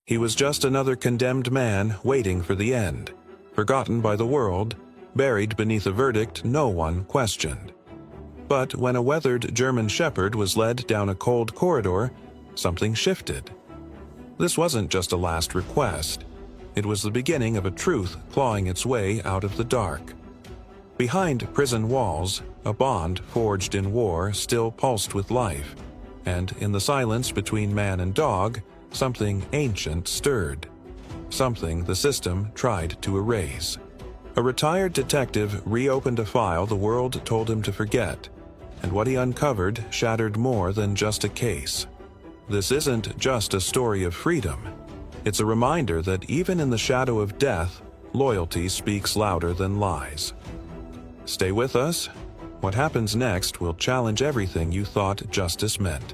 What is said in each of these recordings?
He was just another condemned man waiting for the end, forgotten by the world, buried beneath a verdict no one questioned. But when a weathered German shepherd was led down a cold corridor, something shifted. This wasn't just a last request. It was the beginning of a truth clawing its way out of the dark. Behind prison walls, a bond forged in war still pulsed with life, and in the silence between man and dog, something ancient stirred. Something the system tried to erase. A retired detective reopened a file the world told him to forget, and what he uncovered shattered more than just a case. This isn't just a story of freedom. It's a reminder that even in the shadow of death, loyalty speaks louder than lies. Stay with us. What happens next will challenge everything you thought justice meant.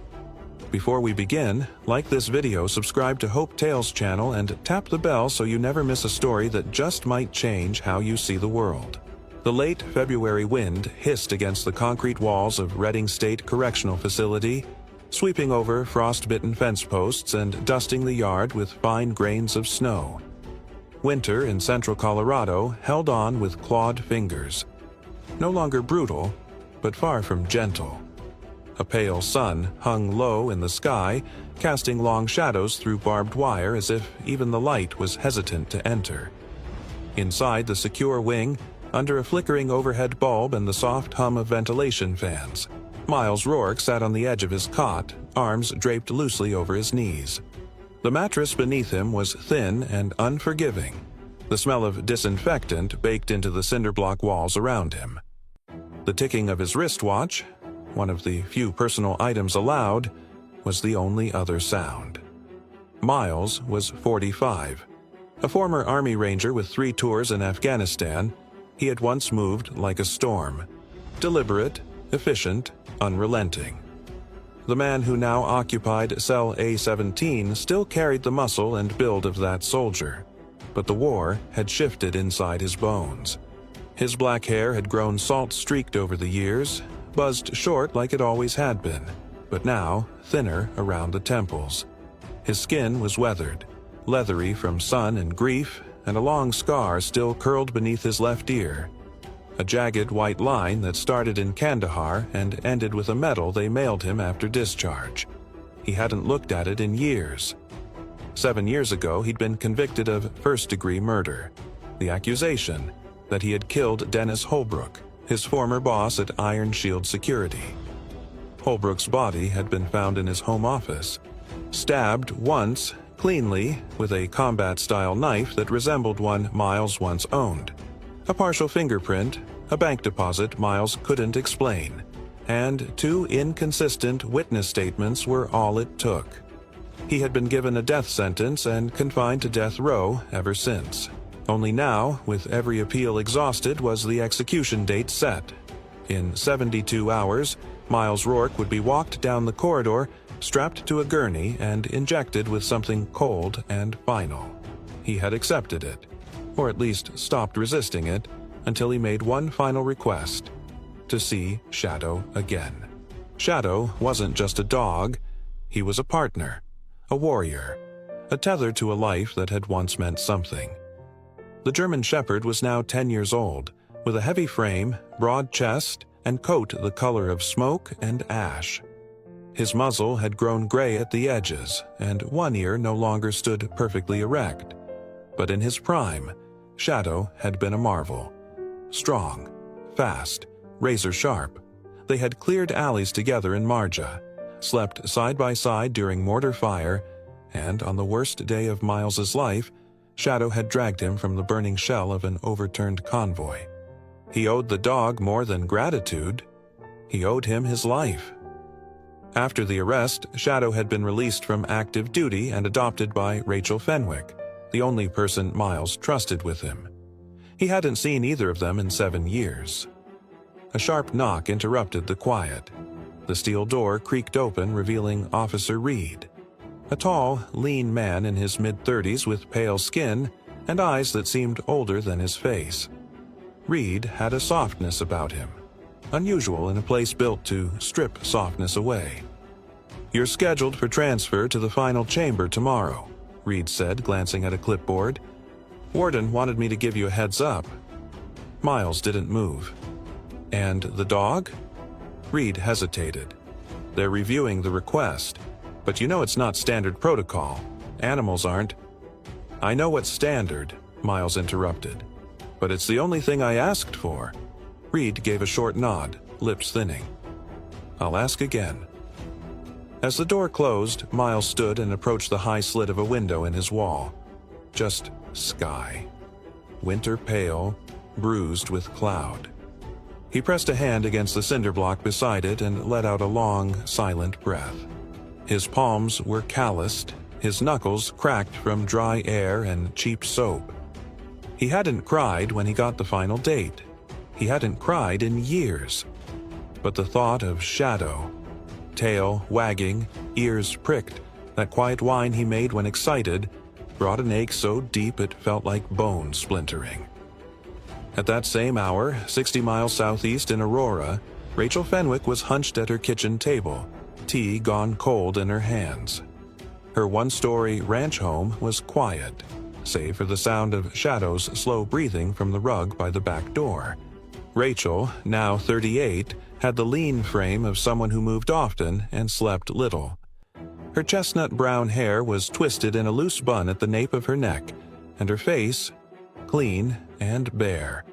Before we begin, like this video, subscribe to Hope Tales channel, and tap the bell so you never miss a story that just might change how you see the world. The late February wind hissed against the concrete walls of Redding State Correctional Facility, sweeping over frost-bitten fence posts and dusting the yard with fine grains of snow. Winter in central Colorado held on with clawed fingers. No longer brutal, but far from gentle. A pale sun hung low in the sky, casting long shadows through barbed wire as if even the light was hesitant to enter. Inside the secure wing, under a flickering overhead bulb and the soft hum of ventilation fans, Miles Rourke sat on the edge of his cot, arms draped loosely over his knees. The mattress beneath him was thin and unforgiving, the smell of disinfectant baked into the cinder block walls around him. The ticking of his wristwatch, one of the few personal items allowed, was the only other sound. Miles was 45. A former Army Ranger with 3 tours in Afghanistan, he had once moved like a storm. Deliberate, efficient, unrelenting. The man who now occupied cell A-17 still carried the muscle and build of that soldier, but the war had shifted inside his bones. His black hair had grown salt-streaked over the years, buzzed short like it always had been, but now thinner around the temples. His skin was weathered, leathery from sun and grief, and a long scar still curled beneath his left ear. A jagged white line that started in Kandahar and ended with a medal they mailed him after discharge. He hadn't looked at it in years. 7 years ago, he'd been convicted of first-degree murder. The accusation that he had killed Dennis Holbrook, his former boss at Iron Shield Security. Holbrook's body had been found in his home office, stabbed once, cleanly, with a combat-style knife that resembled one Miles once owned. A partial fingerprint, a bank deposit Miles couldn't explain, and 2 inconsistent witness statements were all it took. He had been given a death sentence and confined to death row ever since. Only now, with every appeal exhausted, was the execution date set. In 72 hours, Miles Rourke would be walked down the corridor, strapped to a gurney, and injected with something cold and final. He had accepted it, or at least stopped resisting it, until he made one final request: to see Shadow again. Shadow wasn't just a dog, he was a partner, a warrior, a tether to a life that had once meant something. The German Shepherd was now 10 years old, with a heavy frame, broad chest, and coat the color of smoke and ash. His muzzle had grown gray at the edges, and one ear no longer stood perfectly erect. But in his prime, Shadow had been a marvel. Strong, fast, razor-sharp. They had cleared alleys together in Marja, slept side by side during mortar fire, and on the worst day of Miles's life, Shadow had dragged him from the burning shell of an overturned convoy. He owed the dog more than gratitude. He owed him his life. After the arrest, Shadow had been released from active duty and adopted by Rachel Fenwick, the only person Miles trusted with him. He hadn't seen either of them in 7 years. A sharp knock interrupted the quiet. The steel door creaked open, revealing Officer Reed, a tall, lean man in his mid-30s with pale skin and eyes that seemed older than his face. Reed had a softness about him, unusual in a place built to strip softness away. "You're scheduled for transfer to the final chamber tomorrow," Reed said, glancing at a clipboard. "Warden wanted me to give you a heads up." Miles didn't move. "And the dog?" Reed hesitated. "They're reviewing the request, but you know it's not standard protocol. Animals aren't—" "I know what's standard," Miles interrupted. "But it's the only thing I asked for." Reed gave a short nod, lips thinning. "I'll ask again." As the door closed, Miles stood and approached the high slit of a window in his wall. Just sky. Winter pale, bruised with cloud. He pressed a hand against the cinder block beside it and let out a long, silent breath. His palms were calloused, his knuckles cracked from dry air and cheap soap. He hadn't cried when he got the final date. He hadn't cried in years. But the thought of Shadow, tail wagging, ears pricked, that quiet whine he made when excited, brought an ache so deep it felt like bone splintering. At that same hour, 60 miles southeast in Aurora, Rachel Fenwick was hunched at her kitchen table, tea gone cold in her hands. Her one-story ranch home was quiet, save for the sound of Shadow's slow breathing from the rug by the back door. Rachel, now 38, had the lean frame of someone who moved often and slept little. Her chestnut brown hair was twisted in a loose bun at the nape of her neck, and her face, clean and bare,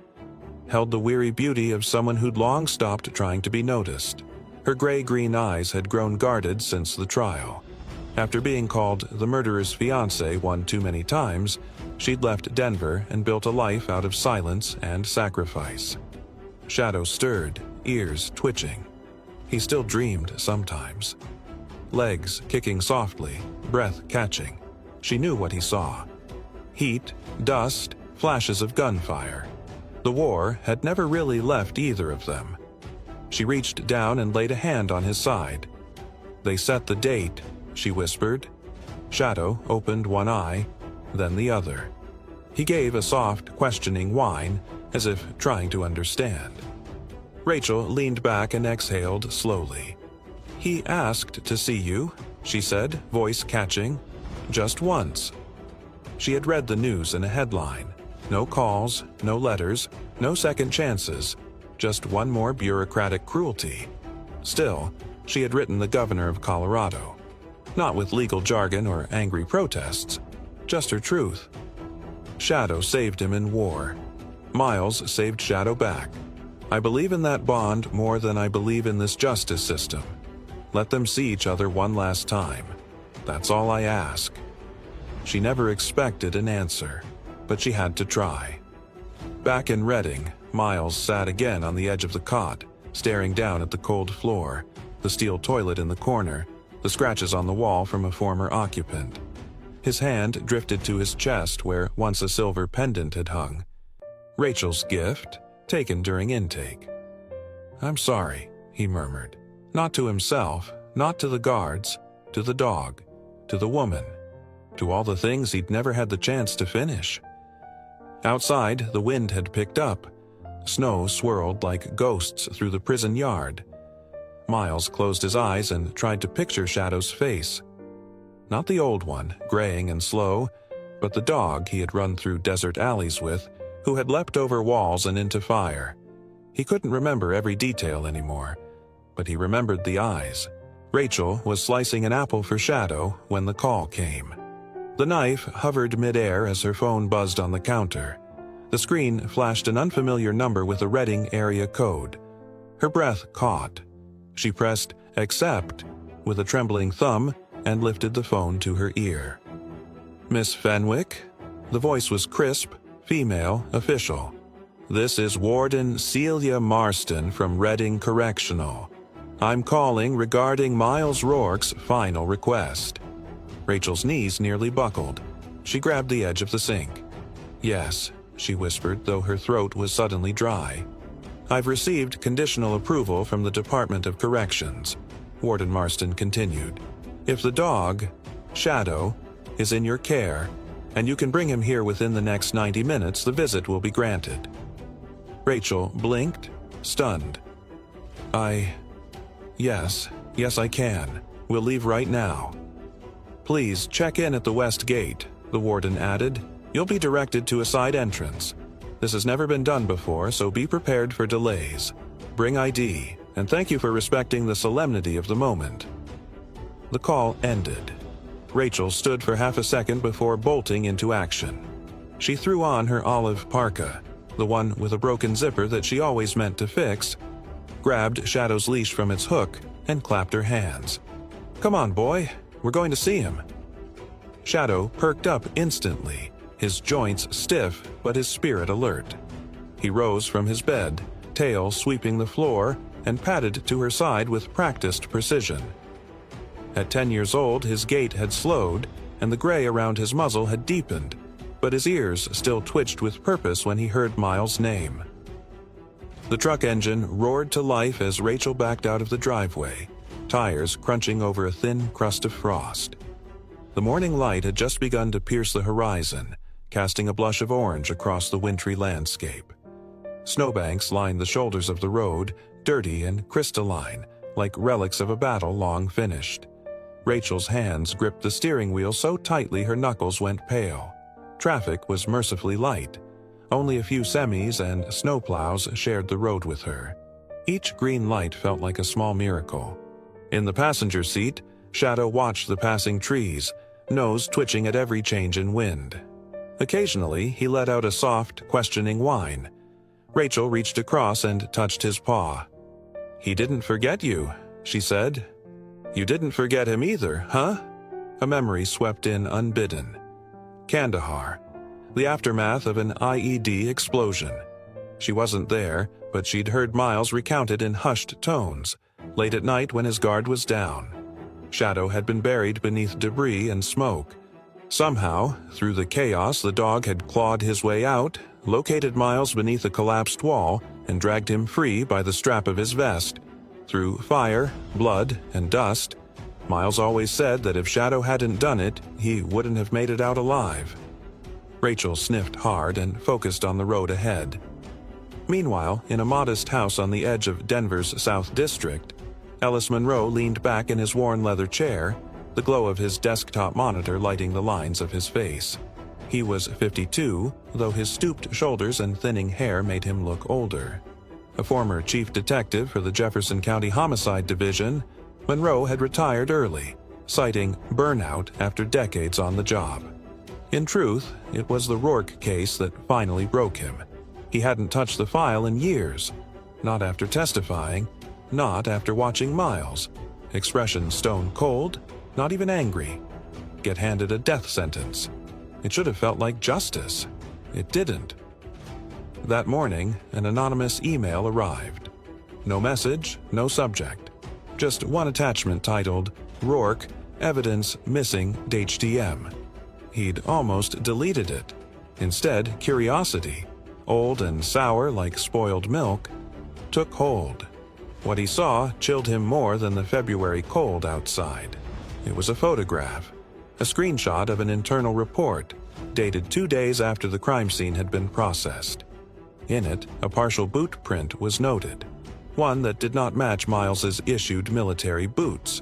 held the weary beauty of someone who'd long stopped trying to be noticed. Her gray-green eyes had grown guarded since the trial. After being called the murderer's fiancé one too many times, she'd left Denver and built a life out of silence and sacrifice. Shadow stirred, ears twitching. He still dreamed sometimes. Legs kicking softly, breath catching. She knew what he saw. Heat, dust, flashes of gunfire. The war had never really left either of them. She reached down and laid a hand on his side. "They set the date," she whispered. Shadow opened one eye, then the other. He gave a soft, questioning whine, as if trying to understand. Rachel leaned back and exhaled slowly. "He asked to see you," she said, voice catching. "Just once." She had read the news in a headline. No calls, no letters, no second chances. Just one more bureaucratic cruelty. Still, she had written the governor of Colorado. Not with legal jargon or angry protests. Just her truth. Shadow saved him in war. Miles saved Shadow back. "I believe in that bond more than I believe in this justice system. Let them see each other one last time. That's all I ask." She never expected an answer, but she had to try. Back in Redding, Miles sat again on the edge of the cot, staring down at the cold floor, the steel toilet in the corner, the scratches on the wall from a former occupant. His hand drifted to his chest where once a silver pendant had hung. Rachel's gift, taken during intake. "I'm sorry," he murmured. Not to himself, not to the guards, to the dog, to the woman, to all the things he'd never had the chance to finish. Outside, the wind had picked up. Snow swirled like ghosts through the prison yard. Miles closed his eyes and tried to picture Shadow's face. Not the old one, graying and slow, but the dog he had run through desert alleys with, who had leapt over walls and into fire. He couldn't remember every detail anymore, but he remembered the eyes. Rachel was slicing an apple for Shadow when the call came. The knife hovered mid-air as her phone buzzed on the counter. The screen flashed an unfamiliar number with a Redding area code. Her breath caught. She pressed accept with a trembling thumb and lifted the phone to her ear. "Miss Fenwick?" The voice was crisp, female, official. "This is Warden Celia Marston from Redding Correctional. I'm calling regarding Miles Rourke's final request." Rachel's knees nearly buckled. She grabbed the edge of the sink. "Yes," she whispered, though her throat was suddenly dry. "I've received conditional approval from the Department of Corrections," Warden Marston continued. "If the dog, Shadow, is in your care, and you can bring him here within the next 90 minutes, the visit will be granted." Rachel blinked, stunned. Yes, I can. We'll leave right now." Please check in at the west gate," the warden added. "You'll be directed to a side entrance. This has never been done before, so be prepared for delays. Bring ID, and thank you for respecting the solemnity of the moment." The call ended. Rachel stood for half a second before bolting into action. She threw on her olive parka, the one with a broken zipper that she always meant to fix, grabbed Shadow's leash from its hook, and clapped her hands. "Come on, boy. We're going to see him." Shadow perked up instantly, his joints stiff but his spirit alert. He rose from his bed, tail sweeping the floor, and padded to her side with practiced precision. At 10 years old, his gait had slowed, and the gray around his muzzle had deepened, but his ears still twitched with purpose when he heard Miles' name. The truck engine roared to life as Rachel backed out of the driveway, tires crunching over a thin crust of frost. The morning light had just begun to pierce the horizon, casting a blush of orange across the wintry landscape. Snowbanks lined the shoulders of the road, dirty and crystalline, like relics of a battle long finished. Rachel's hands gripped the steering wheel so tightly her knuckles went pale. Traffic was mercifully light. Only a few semis and snowplows shared the road with her. Each green light felt like a small miracle. In the passenger seat, Shadow watched the passing trees, nose twitching at every change in wind. Occasionally, he let out a soft, questioning whine. Rachel reached across and touched his paw. "He didn't forget you," she said. "You didn't forget him either, huh?" A memory swept in unbidden. Kandahar, the aftermath of an IED explosion. She wasn't there, but she'd heard Miles recount it in hushed tones, late at night when his guard was down. Shadow had been buried beneath debris and smoke. Somehow, through the chaos, the dog had clawed his way out, located Miles beneath a collapsed wall, and dragged him free by the strap of his vest. Through fire, blood, and dust, Miles always said that if Shadow hadn't done it, he wouldn't have made it out alive. Rachel sniffed hard and focused on the road ahead. Meanwhile, in a modest house on the edge of Denver's South District, Ellis Monroe leaned back in his worn leather chair, the glow of his desktop monitor lighting the lines of his face. He was 52, though his stooped shoulders and thinning hair made him look older. A former chief detective for the Jefferson County Homicide Division, Monroe had retired early, citing burnout after decades on the job. In truth, it was the Rourke case that finally broke him. He hadn't touched the file in years. Not after testifying, not after watching Miles. Expression stone cold, not even angry. Get handed a death sentence. It should have felt like justice. It didn't. That morning, an anonymous email arrived. No message, no subject. Just one attachment titled, "Rourke, Evidence Missing HTM." He'd almost deleted it. Instead, curiosity, old and sour like spoiled milk, took hold. What he saw chilled him more than the February cold outside. It was a photograph, a screenshot of an internal report, dated 2 days after the crime scene had been processed. In it, a partial boot print was noted, one that did not match Miles's issued military boots.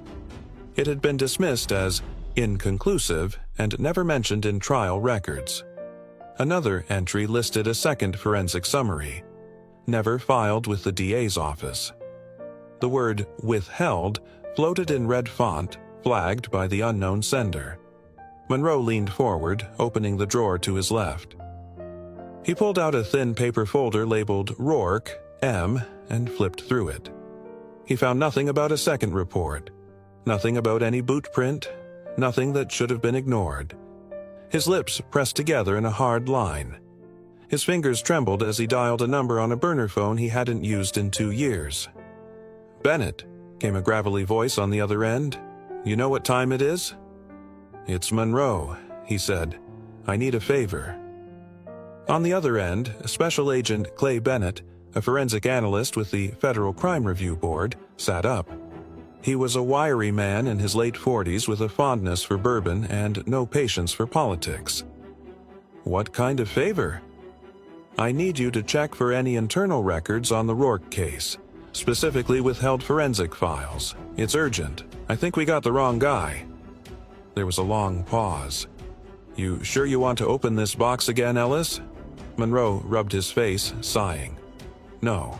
It had been dismissed as inconclusive and never mentioned in trial records. Another entry listed a second forensic summary, never filed with the DA's office. The word "withheld" floated in red font, flagged by the unknown sender. Monroe leaned forward, opening the drawer to his left. He pulled out a thin paper folder labeled Rourke, M, and flipped through it. He found nothing about a second report, nothing about any boot print, nothing that should have been ignored. His lips pressed together in a hard line. His fingers trembled as he dialed a number on a burner phone he hadn't used in 2 years. "Bennett," came a gravelly voice on the other end. "You know what time it is?" "It's Monroe," he said. "I need a favor." On the other end, Special Agent Clay Bennett, a forensic analyst with the Federal Crime Review Board, sat up. He was a wiry man in his late 40s with a fondness for bourbon and no patience for politics. "What kind of favor?" "I need you to check for any internal records on the Rourke case, specifically withheld forensic files. It's urgent. I think we got the wrong guy." There was a long pause. "You sure you want to open this box again, Ellis?" Monroe rubbed his face, sighing. "No,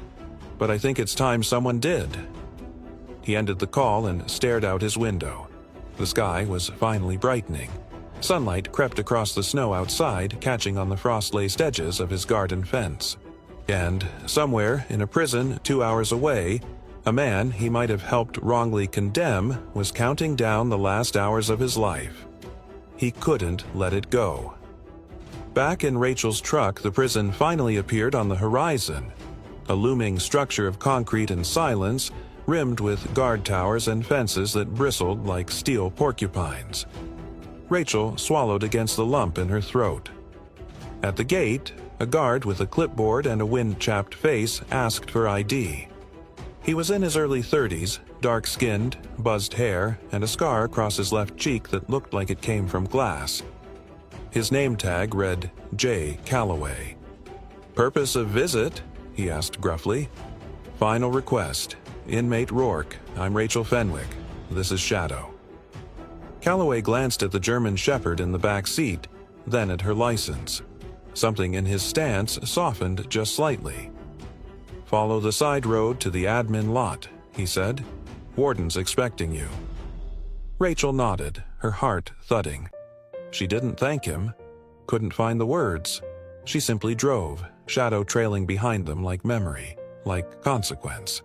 but I think it's time someone did." He ended the call and stared out his window. The sky was finally brightening. Sunlight crept across the snow outside, catching on the frost-laced edges of his garden fence. And somewhere in a prison 2 hours away, a man he might have helped wrongly condemn was counting down the last hours of his life. He couldn't let it go. Back in Rachel's truck, the prison finally appeared on the horizon, a looming structure of concrete and silence, rimmed with guard towers and fences that bristled like steel porcupines. Rachel swallowed against the lump in her throat. At the gate, a guard with a clipboard and a wind-chapped face asked for ID. He was in his early 30s, dark-skinned, buzzed hair, and a scar across his left cheek that looked like it came from glass. His name tag read J. Calloway. "Purpose of visit?" he asked gruffly. "Final request. Inmate Rourke, I'm Rachel Fenwick. This is Shadow." Calloway glanced at the German Shepherd in the back seat, then at her license. Something in his stance softened just slightly. "Follow the side road to the admin lot," he said. "Warden's expecting you." Rachel nodded, her heart thudding. She didn't thank him, couldn't find the words. She simply drove, Shadow trailing behind them like memory, like consequence.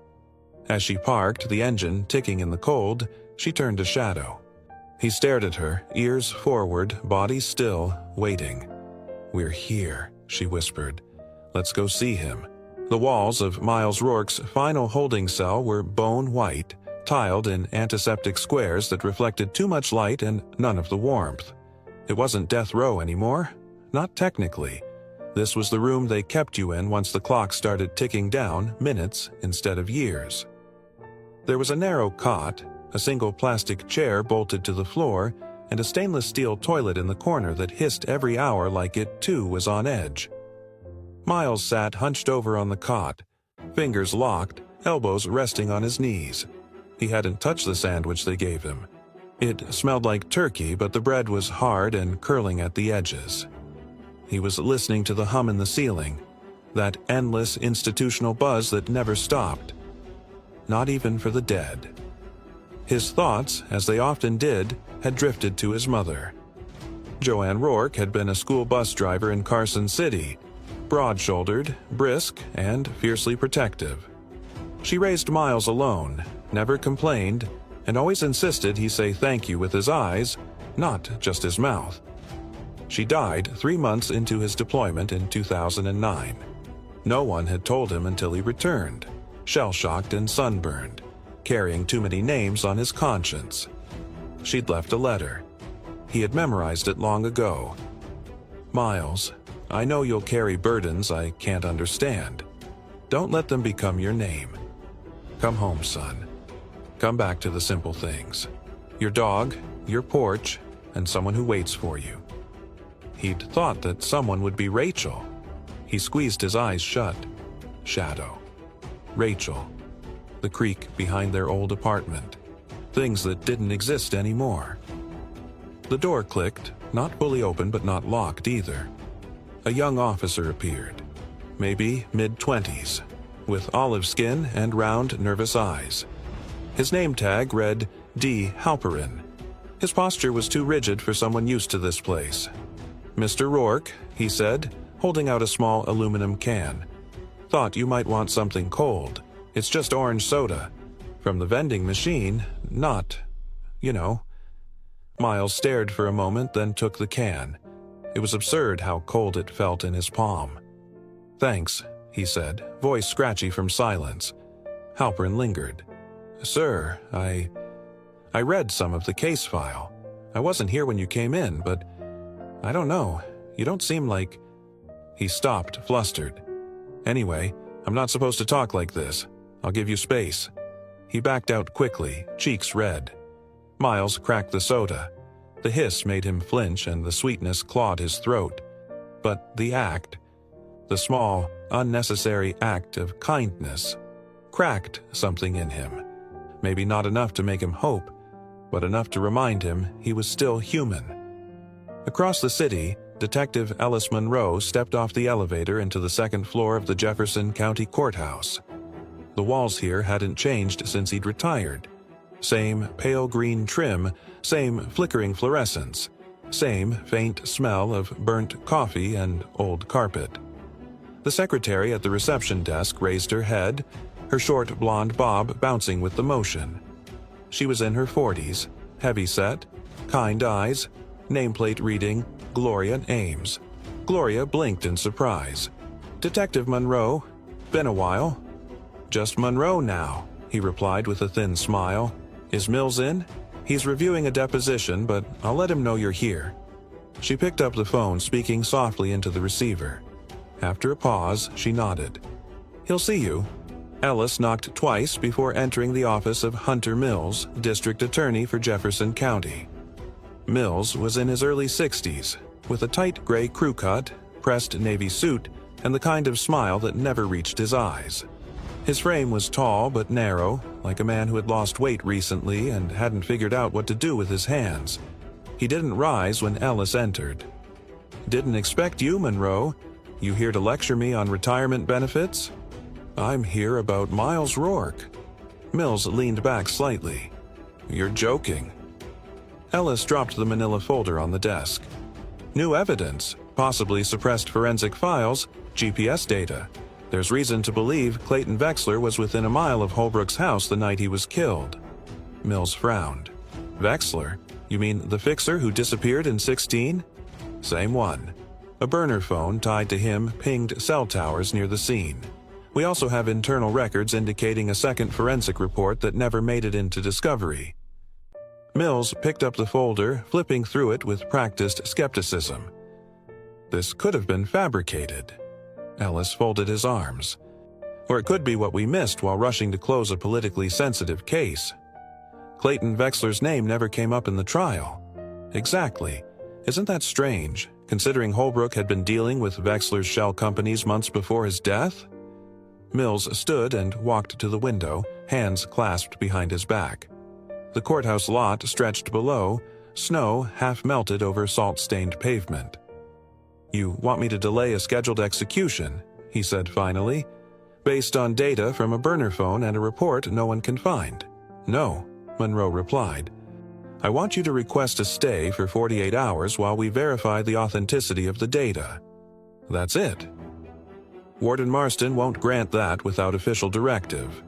As she parked, the engine ticking in the cold, she turned to Shadow. He stared at her, ears forward, body still, waiting. "We're here," she whispered. "Let's go see him." The walls of Miles Rourke's final holding cell were bone white, tiled in antiseptic squares that reflected too much light and none of the warmth. It wasn't death row anymore, not technically. This was the room they kept you in once the clock started ticking down, minutes instead of years. There was a narrow cot, a single plastic chair bolted to the floor, and a stainless steel toilet in the corner that hissed every hour like it too was on edge. Miles sat hunched over on the cot, fingers locked, elbows resting on his knees. He hadn't touched the sandwich they gave him. It smelled like turkey, but the bread was hard and curling at the edges. He was listening to the hum in the ceiling, that endless institutional buzz that never stopped. Not even for the dead. His thoughts, as they often did, had drifted to his mother. Joanne Rourke had been a school bus driver in Carson City, broad-shouldered, brisk, and fiercely protective. She raised Miles alone, never complained, and always insisted he say thank you with his eyes, not just his mouth. She died 3 months into his deployment in 2009. No one had told him until he returned, shell-shocked and sunburned, carrying too many names on his conscience. She'd left a letter. He had memorized it long ago. "Miles, I know you'll carry burdens I can't understand. Don't let them become your name. Come home, son. Come back to the simple things. Your dog, your porch, and someone who waits for you." He'd thought that someone would be Rachel. He squeezed his eyes shut. Shadow. Rachel. The creek behind their old apartment. Things that didn't exist anymore. The door clicked, not fully open but not locked either. A young officer appeared, maybe mid-20s, with olive skin and round, nervous eyes. His name tag read D. Halperin. His posture was too rigid for someone used to this place. "Mr. Rourke," he said, holding out a small aluminum can. "Thought you might want something cold. It's just orange soda. From the vending machine, not, you know." Miles stared for a moment, then took the can. It was absurd how cold it felt in his palm. "Thanks," he said, voice scratchy from silence. Halperin lingered. "Sir, I read some of the case file. I wasn't here when you came in, but I don't know. You don't seem like—" He stopped, flustered. "Anyway, I'm not supposed to talk like this. I'll give you space." He backed out quickly, cheeks red. Miles cracked the soda. The hiss made him flinch and the sweetness clawed his throat. But the act, the small, unnecessary act of kindness, cracked something in him. Maybe not enough to make him hope, but enough to remind him he was still human. Across the city, Detective Ellis Monroe stepped off the elevator into the second floor of the Jefferson County Courthouse. The walls here hadn't changed since he'd retired. Same pale green trim, same flickering fluorescence, same faint smell of burnt coffee and old carpet. The secretary at the reception desk raised her head, her short blonde bob bouncing with the motion. She was in her 40s, heavy-set, kind eyes, nameplate reading, Gloria Ames. Gloria blinked in surprise. "Detective Monroe, been a while." "Just Monroe now," he replied with a thin smile. "Is Mills in? He's reviewing a deposition, but I'll let him know you're here." She picked up the phone, speaking softly into the receiver. After a pause, she nodded. "He'll see you." Ellis knocked twice before entering the office of Hunter Mills, district attorney for Jefferson County. Mills was in his early 60s, with a tight gray crew cut, pressed navy suit, and the kind of smile that never reached his eyes. His frame was tall but narrow, like a man who had lost weight recently and hadn't figured out what to do with his hands. He didn't rise when Ellis entered. "Didn't expect you, Monroe. You here to lecture me on retirement benefits?" "I'm here about Miles Rourke." Mills leaned back slightly. "You're joking." Ellis dropped the manila folder on the desk. "New evidence, possibly suppressed forensic files, GPS data. There's reason to believe Clayton Vexler was within a mile of Holbrook's house the night he was killed." Mills frowned. "Vexler? You mean the fixer who disappeared in 16? "Same one. A burner phone tied to him pinged cell towers near the scene. We also have internal records indicating a second forensic report that never made it into discovery." Mills picked up the folder, flipping through it with practiced skepticism. "This could have been fabricated." Ellis folded his arms. "Or it could be what we missed while rushing to close a politically sensitive case. Clayton Vexler's name never came up in the trial." "Exactly. Isn't that strange, considering Holbrook had been dealing with Vexler's shell companies months before his death?" Mills stood and walked to the window, hands clasped behind his back. The courthouse lot stretched below, snow half melted over salt-stained pavement. "You want me to delay a scheduled execution," he said finally, "based on data from a burner phone and a report no one can find?" "No," Monroe replied. "I want you to request a stay for 48 hours while we verify the authenticity of the data." "That's it." "Warden Marston won't grant that without official directive."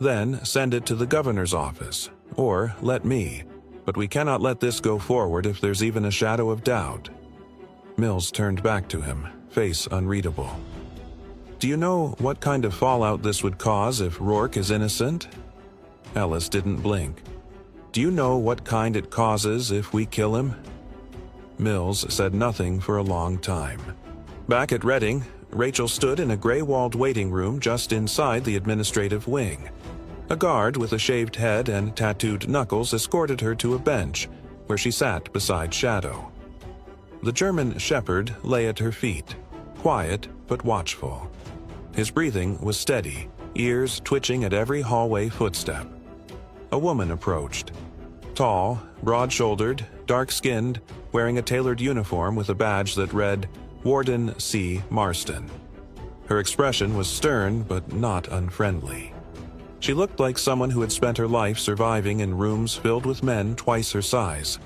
"Then send it to the governor's office, or let me, but we cannot let this go forward if there's even a shadow of doubt." Mills turned back to him, face unreadable. "Do you know what kind of fallout this would cause if Rourke is innocent?" Ellis didn't blink. "Do you know what kind it causes if we kill him?" Mills said nothing for a long time. Back at Reading, Rachel stood in a gray-walled waiting room just inside the administrative wing. A guard with a shaved head and tattooed knuckles escorted her to a bench, where she sat beside Shadow. The German shepherd lay at her feet, quiet but watchful. His breathing was steady, ears twitching at every hallway footstep. A woman approached. Tall, broad-shouldered, dark-skinned, wearing a tailored uniform with a badge that read, Warden C. Marston. Her expression was stern but not unfriendly. She looked like someone who had spent her life surviving in rooms filled with men twice her size.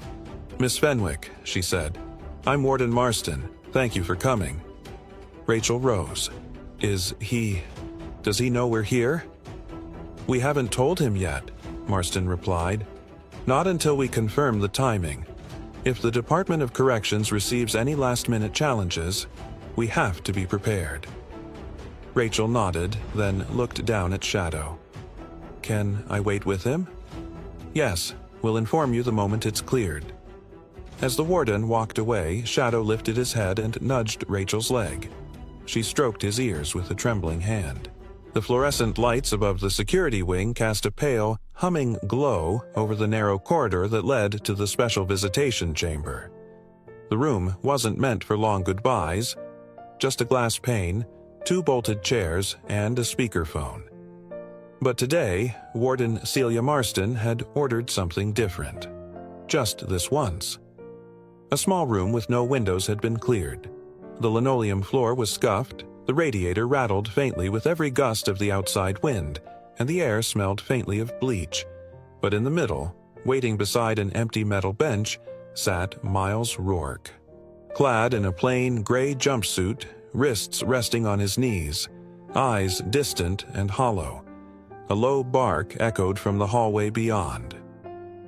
"Miss Fenwick," she said, "I'm Warden Marston. Thank you for coming." Rachel rose. Does he know we're here?" "We haven't told him yet," Marston replied. "Not until we confirm the timing. If the Department of Corrections receives any last-minute challenges, we have to be prepared." Rachel nodded, then looked down at Shadow. "Can I wait with him?" "Yes, we'll inform you the moment it's cleared." As the warden walked away, Shadow lifted his head and nudged Rachel's leg. She stroked his ears with a trembling hand. The fluorescent lights above the security wing cast a pale, humming glow over the narrow corridor that led to the special visitation chamber. The room wasn't meant for long goodbyes, just a glass pane, 2 bolted chairs, and a speakerphone. But today, Warden Celia Marston had ordered something different. Just this once. A small room with no windows had been cleared. The linoleum floor was scuffed, the radiator rattled faintly with every gust of the outside wind, and the air smelled faintly of bleach. But in the middle, waiting beside an empty metal bench, sat Miles Rourke. Clad in a plain gray jumpsuit, wrists resting on his knees, eyes distant and hollow. A low bark echoed from the hallway beyond.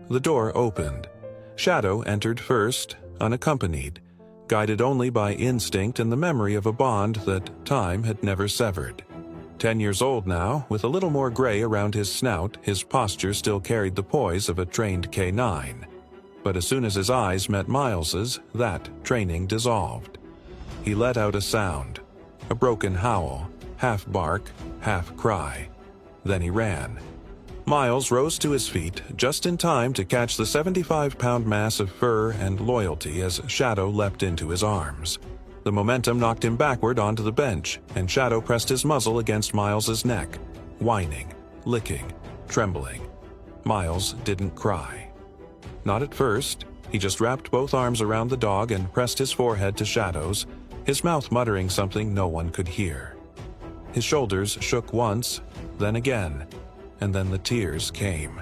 The door opened. Shadow entered first, unaccompanied, guided only by instinct and the memory of a bond that time had never severed. 10 years old now, with a little more gray around his snout, his posture still carried the poise of a trained K9. But as soon as his eyes met Miles's, that training dissolved. He let out a sound, a broken howl, half bark, half cry. Then he ran. Miles rose to his feet just in time to catch the 75-pound mass of fur and loyalty as Shadow leapt into his arms. The momentum knocked him backward onto the bench, and Shadow pressed his muzzle against Miles's neck, whining, licking, trembling. Miles didn't cry. Not at first. He just wrapped both arms around the dog and pressed his forehead to Shadow's, his mouth muttering something no one could hear. His shoulders shook once, then again, and then the tears came.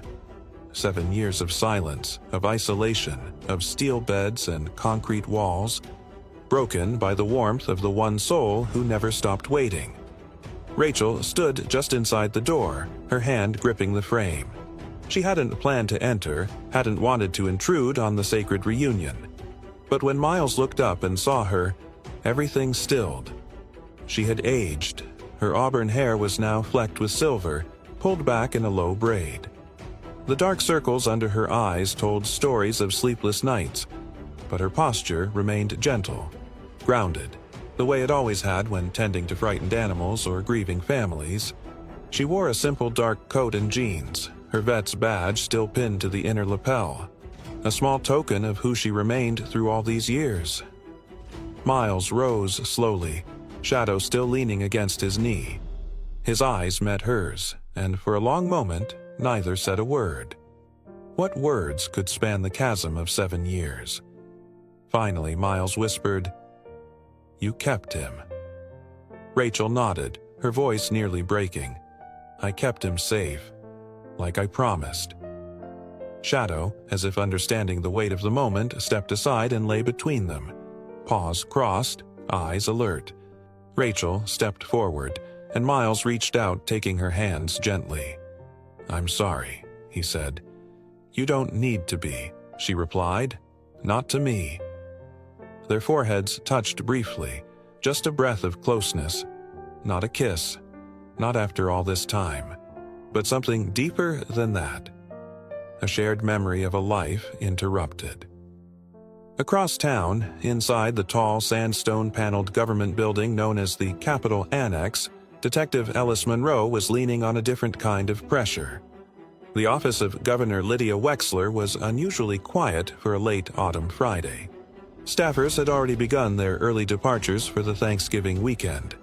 7 years of silence, of isolation, of steel beds and concrete walls, broken by the warmth of the one soul who never stopped waiting. Rachel stood just inside the door, her hand gripping the frame. She hadn't planned to enter, hadn't wanted to intrude on the sacred reunion. But when Miles looked up and saw her, everything stilled. She had aged. Her auburn hair was now flecked with silver, pulled back in a low braid. The dark circles under her eyes told stories of sleepless nights, but her posture remained gentle, grounded, the way it always had when tending to frightened animals or grieving families. She wore a simple dark coat and jeans, her vet's badge still pinned to the inner lapel, a small token of who she remained through all these years. Miles rose slowly, Shadow still leaning against his knee. His eyes met hers, and for a long moment, neither said a word. What words could span the chasm of 7 years? Finally, Miles whispered, "You kept him." Rachel nodded, her voice nearly breaking. "I kept him safe, like I promised." Shadow, as if understanding the weight of the moment, stepped aside and lay between them. Paws crossed, eyes alert. Rachel stepped forward, and Miles reached out, taking her hands gently. "I'm sorry," he said. "You don't need to be," she replied. "Not to me." Their foreheads touched briefly, just a breath of closeness. Not a kiss, not after all this time, but something deeper than that. A shared memory of a life interrupted. Across town, inside the tall sandstone-paneled government building known as the Capitol Annex, Detective Ellis Monroe was leaning on a different kind of pressure. The office of Governor Lydia Wexler was unusually quiet for a late autumn Friday. Staffers had already begun their early departures for the Thanksgiving weekend.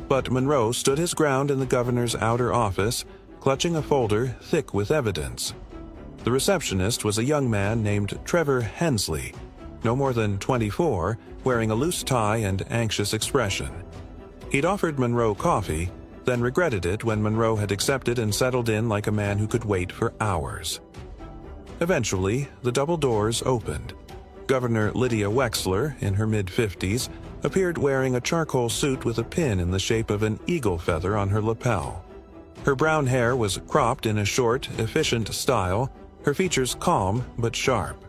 But Monroe stood his ground in the governor's outer office, clutching a folder thick with evidence. The receptionist was a young man named Trevor Hensley, no more than 24, wearing a loose tie and anxious expression. He'd offered Monroe coffee, then regretted it when Monroe had accepted and settled in like a man who could wait for hours. Eventually, the double doors opened. Governor Lydia Wexler, in her mid-50s, appeared wearing a charcoal suit with a pin in the shape of an eagle feather on her lapel. Her brown hair was cropped in a short, efficient style, her features calm but sharp.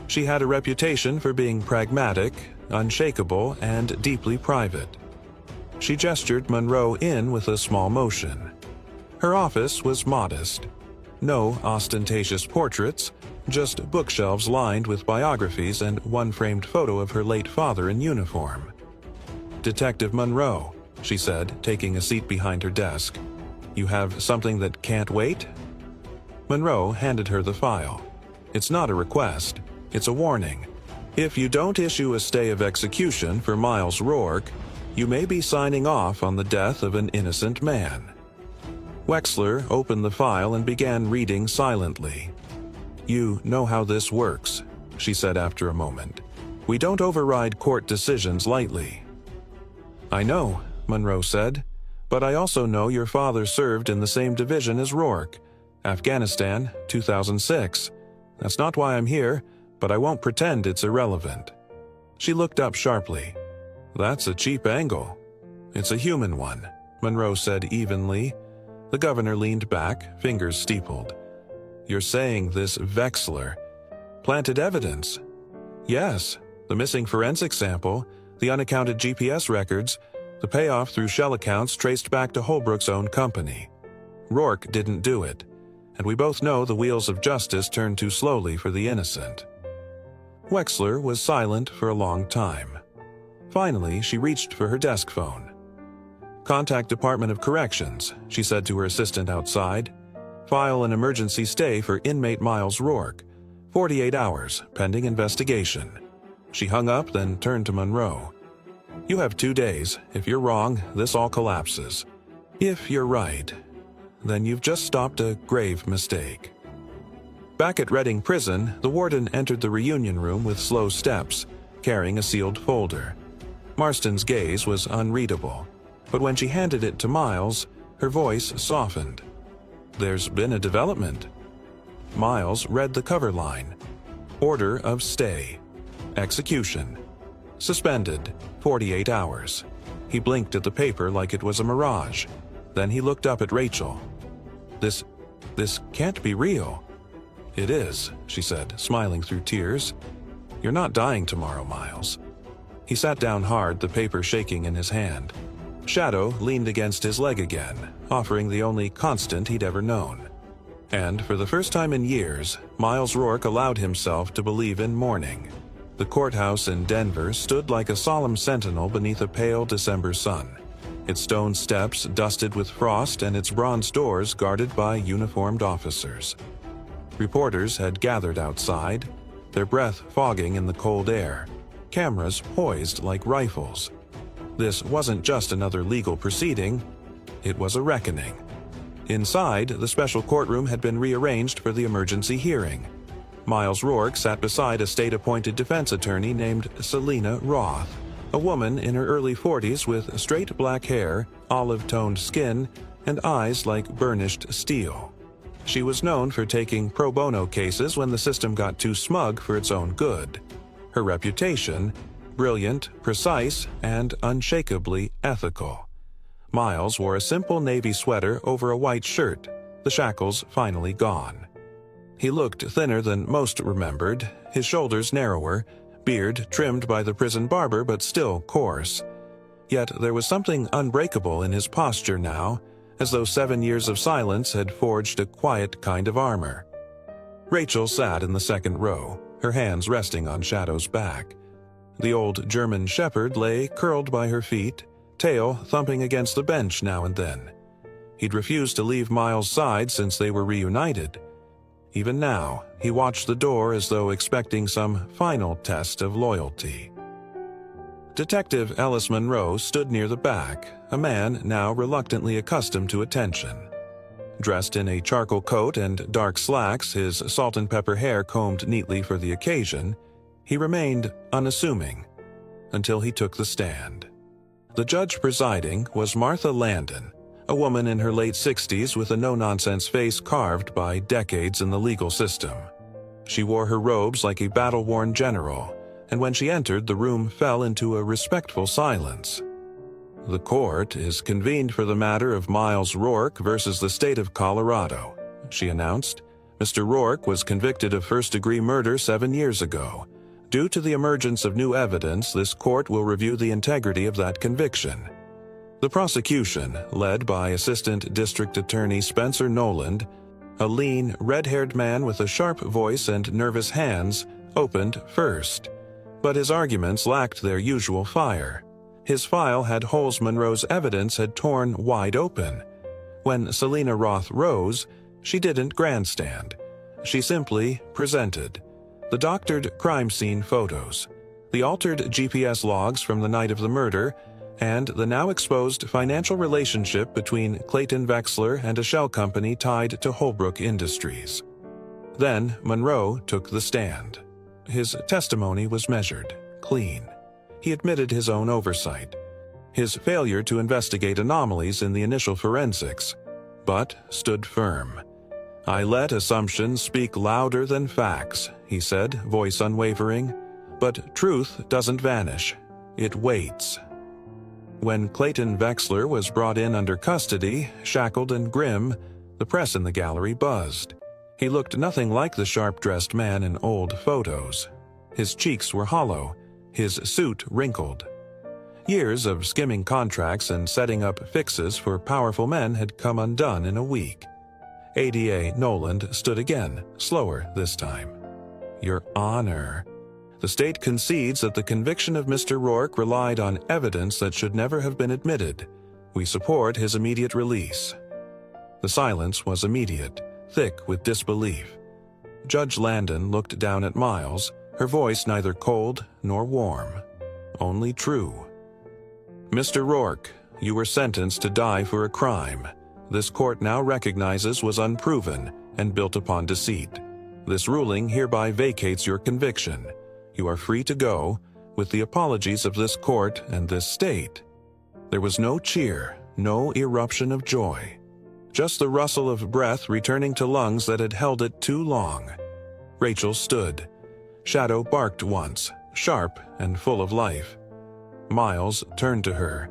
She had a reputation for being pragmatic, unshakable, and deeply private. She gestured Monroe in with a small motion. Her office was modest. No ostentatious portraits, just bookshelves lined with biographies and one framed photo of her late father in uniform. "Detective Monroe," she said, taking a seat behind her desk. "You have something that can't wait?" Monroe handed her the file. "It's not a request. It's a warning. If you don't issue a stay of execution for Miles Rourke, you may be signing off on the death of an innocent man." Wexler opened the file and began reading silently. "You know how this works," she said after a moment. "We don't override court decisions lightly." "I know," Monroe said, "but I also know your father served in the same division as Rourke. Afghanistan, 2006. That's not why I'm here, but I won't pretend it's irrelevant." She looked up sharply. "That's a cheap angle." "It's a human one," Monroe said evenly. The governor leaned back, fingers steepled. "You're saying this Wexler planted evidence?" "Yes. The missing forensic sample, the unaccounted GPS records, the payoff through shell accounts traced back to Holbrook's own company. Rourke didn't do it, and we both know the wheels of justice turn too slowly for the innocent." Wexler was silent for a long time. Finally, she reached for her desk phone. "Contact Department of Corrections," she said to her assistant outside. "File an emergency stay for inmate Miles Rourke. 48 hours, pending investigation." She hung up, then turned to Monroe. "You have 2 days. If you're wrong, this all collapses. If you're right, then you've just stopped a grave mistake." Back at Reading Prison, the warden entered the reunion room with slow steps, carrying a sealed folder. Marston's gaze was unreadable, but when she handed it to Miles, her voice softened. "There's been a development." Miles read the cover line. "Order of stay. Execution. Suspended. 48 hours. He blinked at the paper like it was a mirage. Then he looked up at Rachel. This can't be real." "It is," she said, smiling through tears. "You're not dying tomorrow, Miles." He sat down hard, the paper shaking in his hand. Shadow leaned against his leg again, offering the only constant he'd ever known. And for the first time in years, Miles Rourke allowed himself to believe in morning. The courthouse in Denver stood like a solemn sentinel beneath a pale December sun, its stone steps dusted with frost and its bronze doors guarded by uniformed officers. Reporters had gathered outside, their breath fogging in the cold air, cameras poised like rifles. This wasn't just another legal proceeding, it was a reckoning. Inside, the special courtroom had been rearranged for the emergency hearing. Miles Rourke sat beside a state-appointed defense attorney named Selina Roth, a woman in her early 40s with straight black hair, olive-toned skin, and eyes like burnished steel. She was known for taking pro bono cases when the system got too smug for its own good. Her reputation, brilliant, precise, and unshakably ethical. Miles wore a simple navy sweater over a white shirt, the shackles finally gone. He looked thinner than most remembered, his shoulders narrower, beard trimmed by the prison barber but still coarse. Yet there was something unbreakable in his posture now, as though 7 years of silence had forged a quiet kind of armor. Rachel sat in the second row, her hands resting on Shadow's back. The old German shepherd lay curled by her feet, tail thumping against the bench now and then. He'd refused to leave Miles' side since they were reunited. Even now, he watched the door as though expecting some final test of loyalty. Detective Ellis Monroe stood near the back, a man now reluctantly accustomed to attention. Dressed in a charcoal coat and dark slacks, his salt and pepper hair combed neatly for the occasion, he remained unassuming until he took the stand. The judge presiding was Martha Landon, a woman in her late 60s with a no-nonsense face carved by decades in the legal system. She wore her robes like a battle-worn general, and when she entered, the room fell into a respectful silence. "The court is convened for the matter of Miles Rourke versus the state of Colorado," she announced. "Mr. Rourke was convicted of first-degree murder 7 years ago. Due to the emergence of new evidence, this court will review the integrity of that conviction." The prosecution, led by Assistant District Attorney Spencer Noland, a lean, red-haired man with a sharp voice and nervous hands, opened first. But his arguments lacked their usual fire. His file had holes Monroe's evidence had torn wide open. When Selina Roth rose, she didn't grandstand. She simply presented the doctored crime scene photos, the altered GPS logs from the night of the murder, and the now exposed financial relationship between Clayton Vexler and a shell company tied to Holbrook Industries. Then Monroe took the stand. His testimony was measured, clean. He admitted his own oversight, his failure to investigate anomalies in the initial forensics, but stood firm. "I let assumptions speak louder than facts," he said, voice unwavering. "But truth doesn't vanish. It waits." When Clayton Vexler was brought in under custody, shackled and grim, the press in the gallery buzzed. He looked nothing like the sharp-dressed man in old photos. His cheeks were hollow, his suit wrinkled. Years of skimming contracts and setting up fixes for powerful men had come undone in a week. ADA Noland stood again, slower this time. "Your Honor, the state concedes that the conviction of Mr. Rourke relied on evidence that should never have been admitted. We support his immediate release." The silence was immediate, thick with disbelief. Judge Landon looked down at Miles, her voice neither cold nor warm, only true. "Mr. Rourke, you were sentenced to die for a crime this court now recognizes was unproven and built upon deceit. This ruling hereby vacates your conviction. You are free to go, with the apologies of this court and this state." There was no cheer, no eruption of joy. Just the rustle of breath returning to lungs that had held it too long. Rachel stood. Shadow barked once, sharp and full of life. Miles turned to her,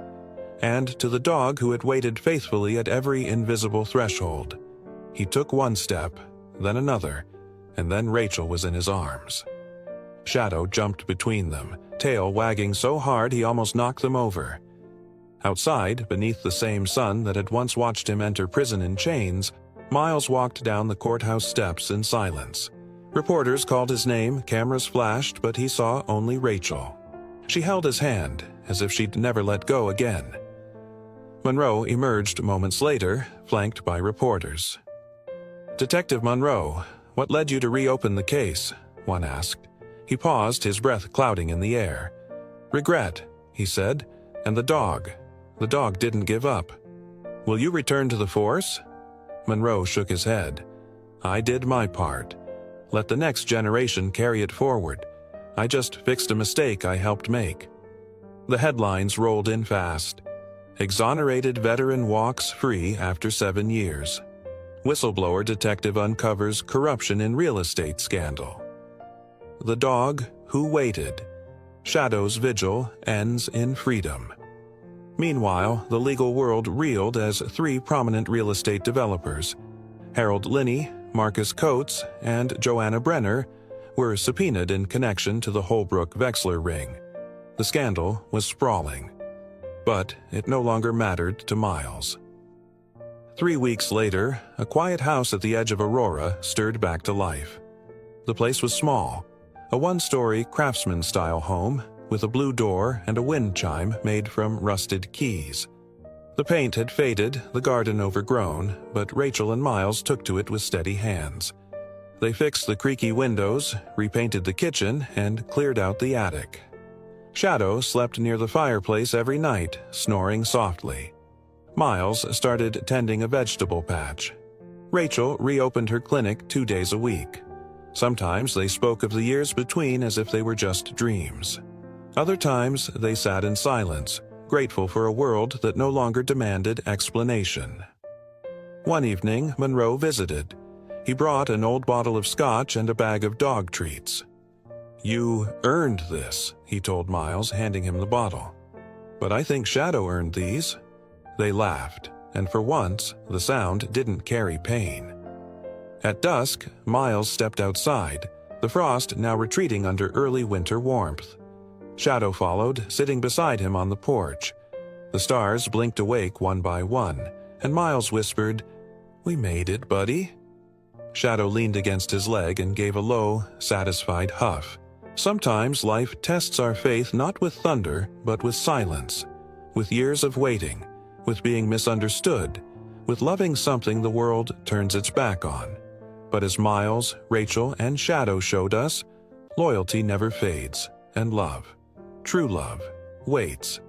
and to the dog who had waited faithfully at every invisible threshold. He took one step, then another, and then Rachel was in his arms. Shadow jumped between them, tail wagging so hard he almost knocked them over. Outside, beneath the same sun that had once watched him enter prison in chains, Miles walked down the courthouse steps in silence. Reporters called his name, cameras flashed, but he saw only Rachel. She held his hand, as if she'd never let go again. Monroe emerged moments later, flanked by reporters. "Detective Monroe, what led you to reopen the case?" one asked. He paused, his breath clouding in the air. "Regret," he said, "and the dog. The dog didn't give up." "Will you return to the force?" Monroe shook his head. "I did my part. Let the next generation carry it forward. I just fixed a mistake I helped make." The headlines rolled in fast. Exonerated veteran walks free after 7 years. Whistleblower detective uncovers corruption in real estate scandal. The dog who waited. Shadow's vigil ends in freedom. Meanwhile, the legal world reeled as 3 prominent real estate developers, Harold Linney, Marcus Coates, and Joanna Brenner, were subpoenaed in connection to the Holbrook Vexler ring. The scandal was sprawling, but it no longer mattered to Miles. 3 weeks later, a quiet house at the edge of Aurora stirred back to life. The place was small, a 1-story craftsman-style home with a blue door and a wind chime made from rusted keys. The paint had faded, the garden overgrown, but Rachel and Miles took to it with steady hands. They fixed the creaky windows, repainted the kitchen, and cleared out the attic. Shadow slept near the fireplace every night, snoring softly. Miles started tending a vegetable patch. Rachel reopened her clinic 2 days a week. Sometimes they spoke of the years between as if they were just dreams. Other times they sat in silence, grateful for a world that no longer demanded explanation. One evening, Monroe visited. He brought an old bottle of scotch and a bag of dog treats. "You earned this," he told Miles, handing him the bottle. "But I think Shadow earned these." They laughed, and for once, the sound didn't carry pain. At dusk, Miles stepped outside, the frost now retreating under early winter warmth. Shadow followed, sitting beside him on the porch. The stars blinked awake one by one, and Miles whispered, "We made it, buddy." Shadow leaned against his leg and gave a low, satisfied huff. Sometimes life tests our faith not with thunder, but with silence, with years of waiting, with being misunderstood, with loving something the world turns its back on. But as Miles, Rachel, and Shadow showed us, loyalty never fades, and love, true love, waits.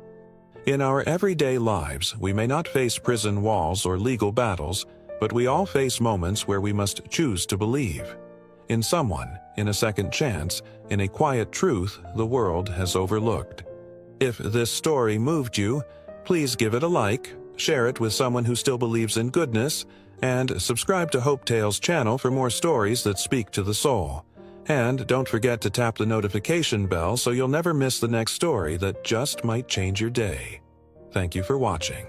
In our everyday lives, we may not face prison walls or legal battles, but we all face moments where we must choose to believe. In someone, in a second chance, in a quiet truth the world has overlooked. If this story moved you, please give it a like, share it with someone who still believes in goodness, and subscribe to Hope Tales channel for more stories that speak to the soul. And don't forget to tap the notification bell so you'll never miss the next story that just might change your day. Thank you for watching.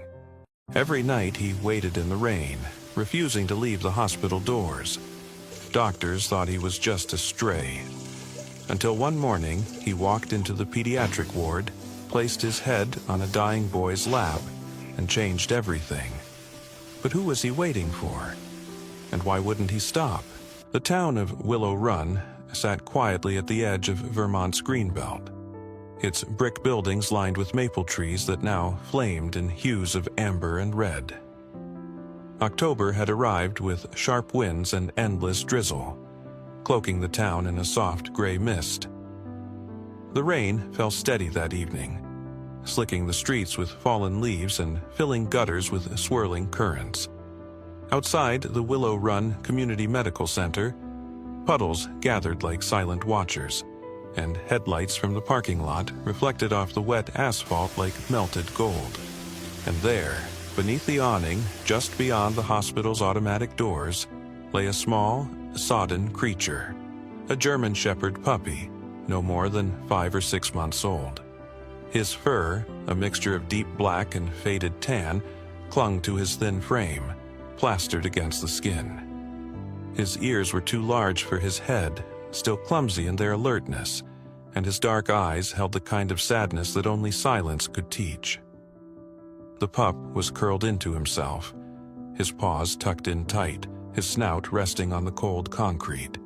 Every night he waited in the rain, refusing to leave the hospital doors. Doctors thought he was just a stray. Until one morning, he walked into the pediatric ward, placed his head on a dying boy's lap, and changed everything. But who was he waiting for? And why wouldn't he stop? The town of Willow Run sat quietly at the edge of Vermont's greenbelt. Its brick buildings lined with maple trees that now flamed in hues of amber and red. October had arrived with sharp winds and endless drizzle, cloaking the town in a soft gray mist. The rain fell steady that evening, slicking the streets with fallen leaves and filling gutters with swirling currents. Outside the Willow Run Community Medical Center, puddles gathered like silent watchers, and headlights from the parking lot reflected off the wet asphalt like melted gold. And there, beneath the awning, just beyond the hospital's automatic doors, lay a small, sodden creature, a German Shepherd puppy, no more than 5 or 6 months old. His fur, a mixture of deep black and faded tan, clung to his thin frame, plastered against the skin. His ears were too large for his head, still clumsy in their alertness, and his dark eyes held the kind of sadness that only silence could teach. The pup was curled into himself, his paws tucked in tight, his snout resting on the cold concrete.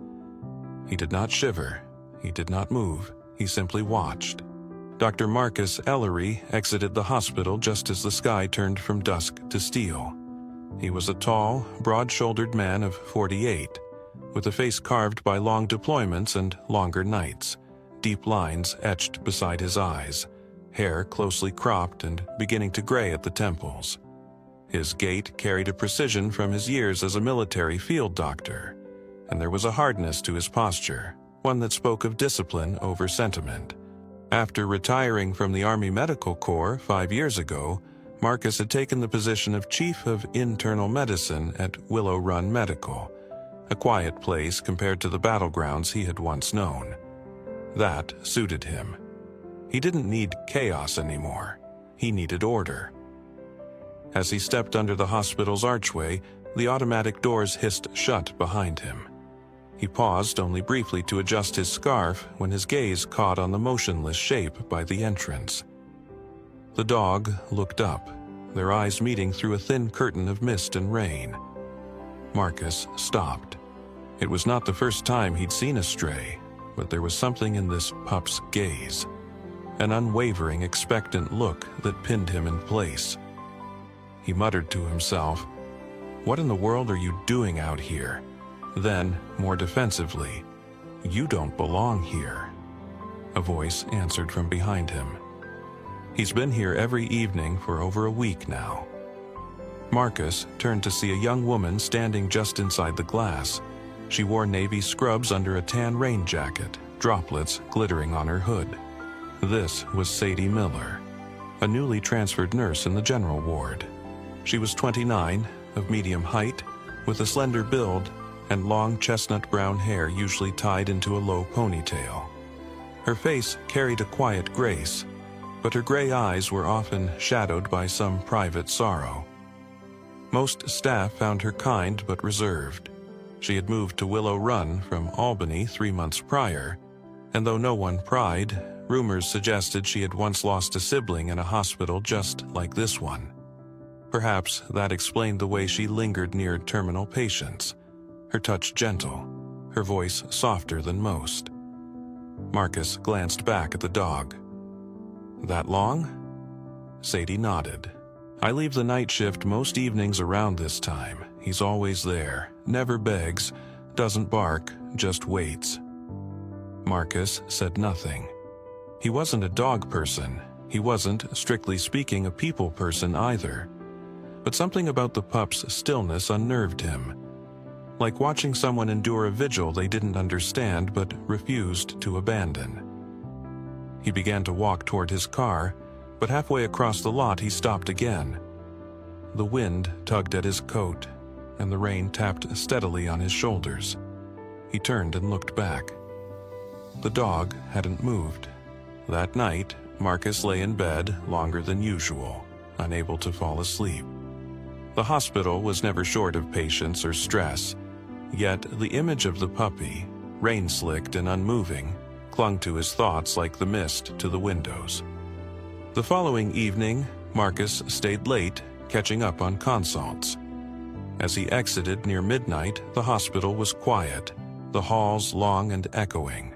He did not shiver, he did not move, he simply watched. Dr. Marcus Ellery exited the hospital just as the sky turned from dusk to steel. He was a tall, broad-shouldered man of 48, with a face carved by long deployments and longer nights, deep lines etched beside his eyes, hair closely cropped and beginning to gray at the temples. His gait carried a precision from his years as a military field doctor, and there was a hardness to his posture, one that spoke of discipline over sentiment. After retiring from the Army Medical Corps 5 years ago, Marcus had taken the position of Chief of Internal Medicine at Willow Run Medical, a quiet place compared to the battlegrounds he had once known. That suited him. He didn't need chaos anymore. He needed order. As he stepped under the hospital's archway, the automatic doors hissed shut behind him. He paused only briefly to adjust his scarf when his gaze caught on the motionless shape by the entrance. The dog looked up, their eyes meeting through a thin curtain of mist and rain. Marcus stopped. It was not the first time he'd seen a stray, but there was something in this pup's gaze, an unwavering, expectant look that pinned him in place. He muttered to himself, "What in the world are you doing out here?" Then, more defensively, "You don't belong here." A voice answered from behind him. He's been here every evening for over a week now. Marcus turned to see a young woman standing just inside the glass. She wore navy scrubs under a tan rain jacket, droplets glittering on her hood. This was Sadie Miller, a newly transferred nurse in the general ward. She was 29, of medium height, with a slender build and long chestnut brown hair usually tied into a low ponytail. Her face carried a quiet grace, but her gray eyes were often shadowed by some private sorrow. Most staff found her kind but reserved. She had moved to Willow Run from Albany 3 months prior, and though no one pried, rumors suggested she had once lost a sibling in a hospital just like this one. Perhaps that explained the way she lingered near terminal patients, her touch gentle, her voice softer than most. Marcus glanced back at the dog. "That long?" Sadie nodded. "I leave the night shift most evenings around this time. He's always there, never begs, doesn't bark, just waits." Marcus said nothing. He wasn't a dog person. He wasn't, strictly speaking, a people person either, but something about the pup's stillness unnerved him. Like watching someone endure a vigil they didn't understand but refused to abandon. He began to walk toward his car, but halfway across the lot he stopped again. The wind tugged at his coat, and the rain tapped steadily on his shoulders. He turned and looked back. The dog hadn't moved. That night, Marcus lay in bed longer than usual, unable to fall asleep. The hospital was never short of patients or stress, yet the image of the puppy, rain-slicked and unmoving, clung to his thoughts like the mist to the windows. The following evening, Marcus stayed late, catching up on consults. As he exited near midnight, the hospital was quiet, the halls long and echoing.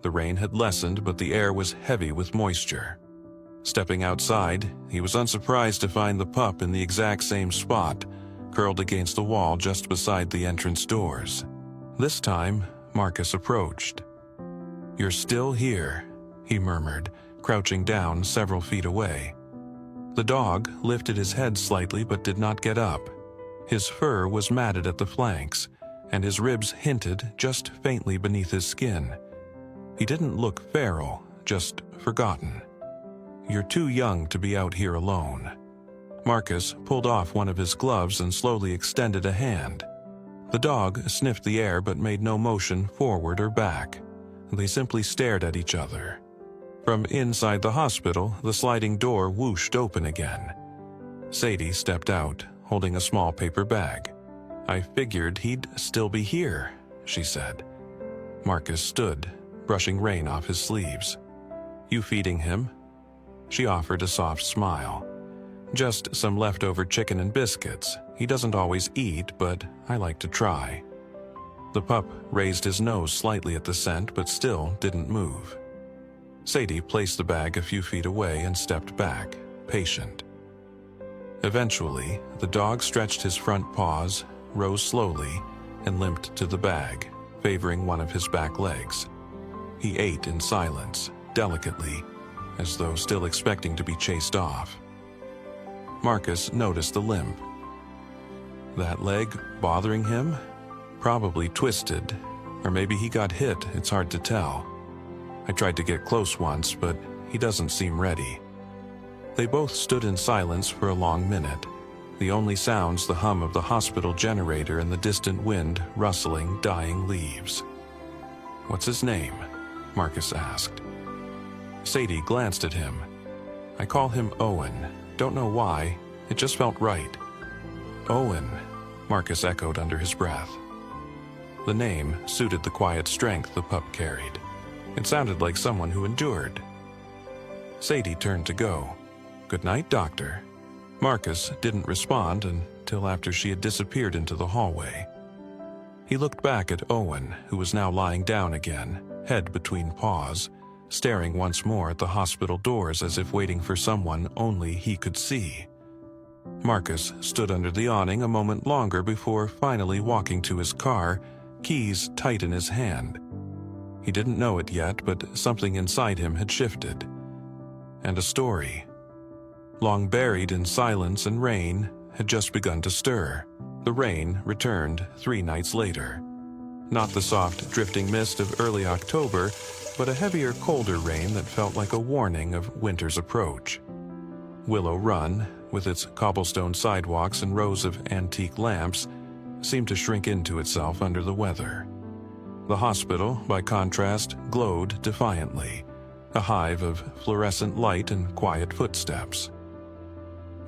The rain had lessened, but the air was heavy with moisture. Stepping outside, he was unsurprised to find the pup in the exact same spot, curled against the wall just beside the entrance doors. This time, Marcus approached. "You're still here," he murmured, crouching down several feet away. The dog lifted his head slightly but did not get up. His fur was matted at the flanks, and his ribs hinted just faintly beneath his skin. He didn't look feral, just forgotten. "You're too young to be out here alone." Marcus pulled off one of his gloves and slowly extended a hand. The dog sniffed the air but made no motion forward or back. They simply stared at each other. From inside the hospital, the sliding door whooshed open again. Sadie stepped out, holding a small paper bag. "I figured he'd still be here," she said. Marcus stood, brushing rain off his sleeves. "You feeding him?" She offered a soft smile. "Just some leftover chicken and biscuits. He doesn't always eat, but I like to try." The pup raised his nose slightly at the scent, but still didn't move. Sadie placed the bag a few feet away and stepped back, patient. Eventually, the dog stretched his front paws, rose slowly, and limped to the bag, favoring one of his back legs. He ate in silence, delicately, as though still expecting to be chased off. Marcus noticed the limp. That leg bothering him? Probably twisted, or maybe he got hit, it's hard to tell. I tried to get close once, but he doesn't seem ready. They both stood in silence for a long minute, the only sounds the hum of the hospital generator and the distant wind rustling dying leaves. "What's his name?" Marcus asked. Sadie glanced at him. "I call him Owen. Don't know why, it just felt right." "Owen," Marcus echoed under his breath. The name suited the quiet strength the pup carried. It sounded like someone who endured. Sadie turned to go. "Good night, Doctor." Marcus didn't respond until after she had disappeared into the hallway. He looked back at Owen, who was now lying down again, head between paws, staring once more at the hospital doors as if waiting for someone only he could see. Marcus stood under the awning a moment longer before finally walking to his car, keys tight in his hand. He didn't know it yet, but something inside him had shifted. And a story, long buried in silence and rain, had just begun to stir. The rain returned 3 nights later. Not the soft, drifting mist of early October, but a heavier, colder rain that felt like a warning of winter's approach. Willow Run, with its cobblestone sidewalks and rows of antique lamps, seemed to shrink into itself under the weather. The hospital, by contrast, glowed defiantly, a hive of fluorescent light and quiet footsteps.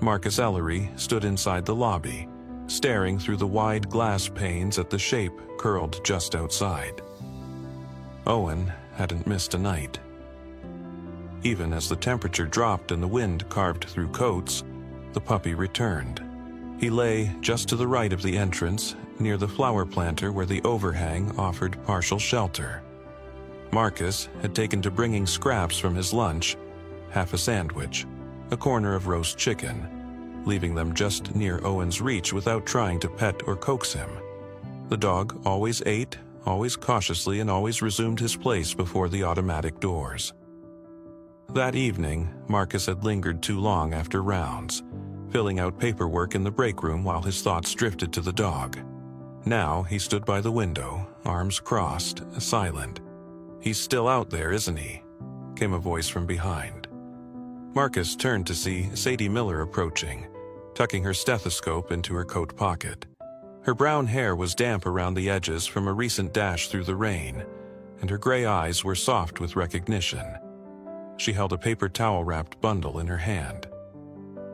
Marcus Ellery stood inside the lobby, staring through the wide glass panes at the shape curled just outside. Owen hadn't missed a night. Even as the temperature dropped and the wind carved through coats, the puppy returned. He lay just to the right of the entrance, near the flower planter where the overhang offered partial shelter. Marcus had taken to bringing scraps from his lunch, half a sandwich, a corner of roast chicken, leaving them just near Owen's reach without trying to pet or coax him. The dog always ate, always cautiously, and always resumed his place before the automatic doors. That evening, Marcus had lingered too long after rounds, filling out paperwork in the break room while his thoughts drifted to the dog. Now he stood by the window, arms crossed, silent. "He's still out there, isn't he?" came a voice from behind. Marcus turned to see Sadie Miller approaching, tucking her stethoscope into her coat pocket. Her brown hair was damp around the edges from a recent dash through the rain, and her gray eyes were soft with recognition. She held a paper towel-wrapped bundle in her hand.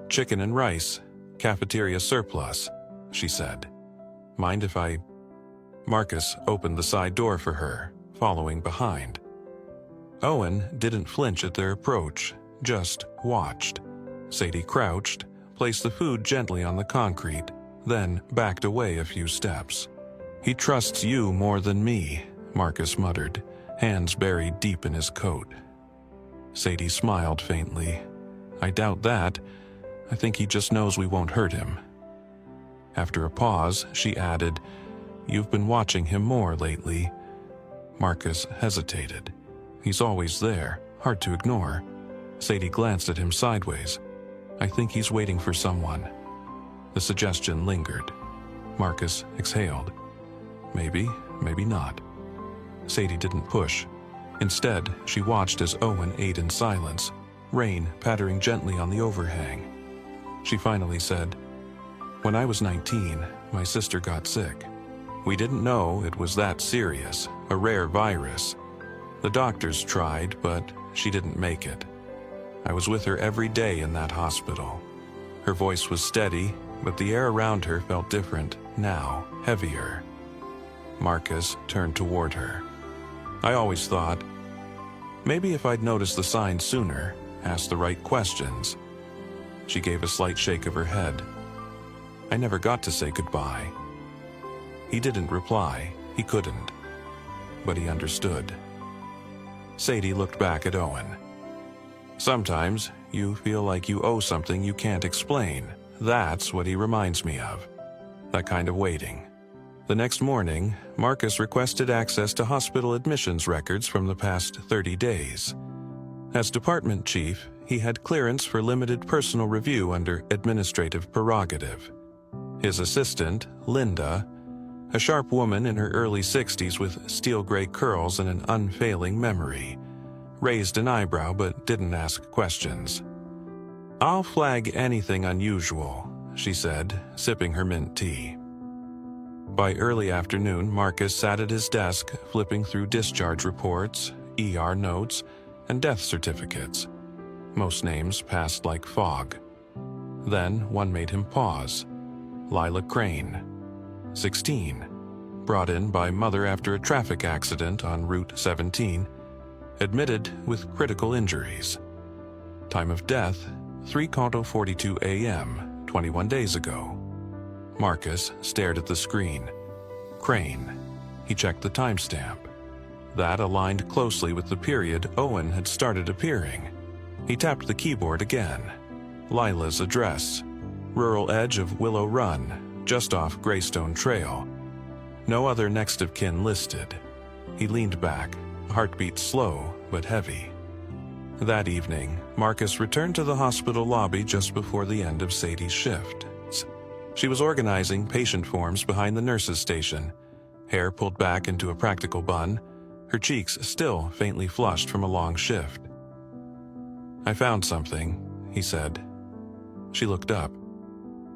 "Chicken and rice, cafeteria surplus," she said. "Mind if I—" Marcus opened the side door for her, following behind. Owen didn't flinch at their approach, just watched. Sadie crouched, placed the food gently on the concrete, then backed away a few steps. "He trusts you more than me," Marcus muttered, hands buried deep in his coat. Sadie smiled faintly. "I doubt that. I think he just knows we won't hurt him." After a pause, she added, "You've been watching him more lately." Marcus hesitated. "He's always there, hard to ignore." Sadie glanced at him sideways. "I think he's waiting for someone." The suggestion lingered. Marcus exhaled. Maybe, maybe not. Sadie didn't push. Instead, she watched as Owen ate in silence, rain pattering gently on the overhang. She finally said, "When I was 19, my sister got sick. We didn't know it was that serious, a rare virus. The doctors tried, but she didn't make it. I was with her every day in that hospital." Her voice was steady, but the air around her felt different, now heavier. Marcus turned toward her. "I always thought, maybe if I'd noticed the signs sooner, asked the right questions." She gave a slight shake of her head. "I never got to say goodbye." He didn't reply. He couldn't. But he understood. Sadie looked back at Owen. "Sometimes you feel like you owe something you can't explain. That's what he reminds me of. That kind of waiting." The next morning, Marcus requested access to hospital admissions records from the past 30 days. As department chief, he had clearance for limited personal review under administrative prerogative. His assistant, Linda, a sharp woman in her early 60s with steel-gray curls and an unfailing memory, raised an eyebrow but didn't ask questions. "I'll flag anything unusual," she said, sipping her mint tea. By early afternoon, Marcus sat at his desk, flipping through discharge reports, ER notes, and death certificates. Most names passed like fog. Then one made him pause. Lila Crane, 16, brought in by mother after a traffic accident on Route 17, admitted with critical injuries. Time of death, 3:42 a.m., 21 days ago. Marcus stared at the screen. Crane. He checked the timestamp. That aligned closely with the period Owen had started appearing. He tapped the keyboard again. Lila's address. Rural edge of Willow Run, just off Greystone Trail. No other next of kin listed. He leaned back, heartbeat slow but heavy. That evening, Marcus returned to the hospital lobby just before the end of Sadie's shift. She was organizing patient forms behind the nurse's station, hair pulled back into a practical bun, her cheeks still faintly flushed from a long shift. "I found something," he said. She looked up.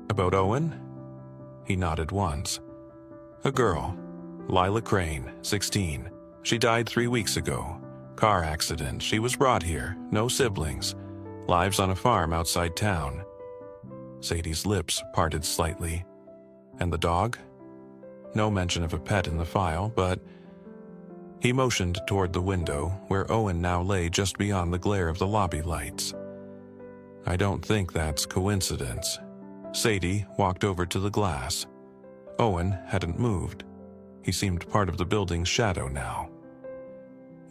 "About Owen?" He nodded once. "A girl, Lila Crane, 16. She died 3 weeks ago. Car accident. She was brought here. No siblings. Lives on a farm outside town." Sadie's lips parted slightly. "And the dog?" No mention of a pet in the file, but... He motioned toward the window, where Owen now lay just beyond the glare of the lobby lights. "I don't think that's coincidence." Sadie walked over to the glass. Owen hadn't moved. He seemed part of the building's shadow now.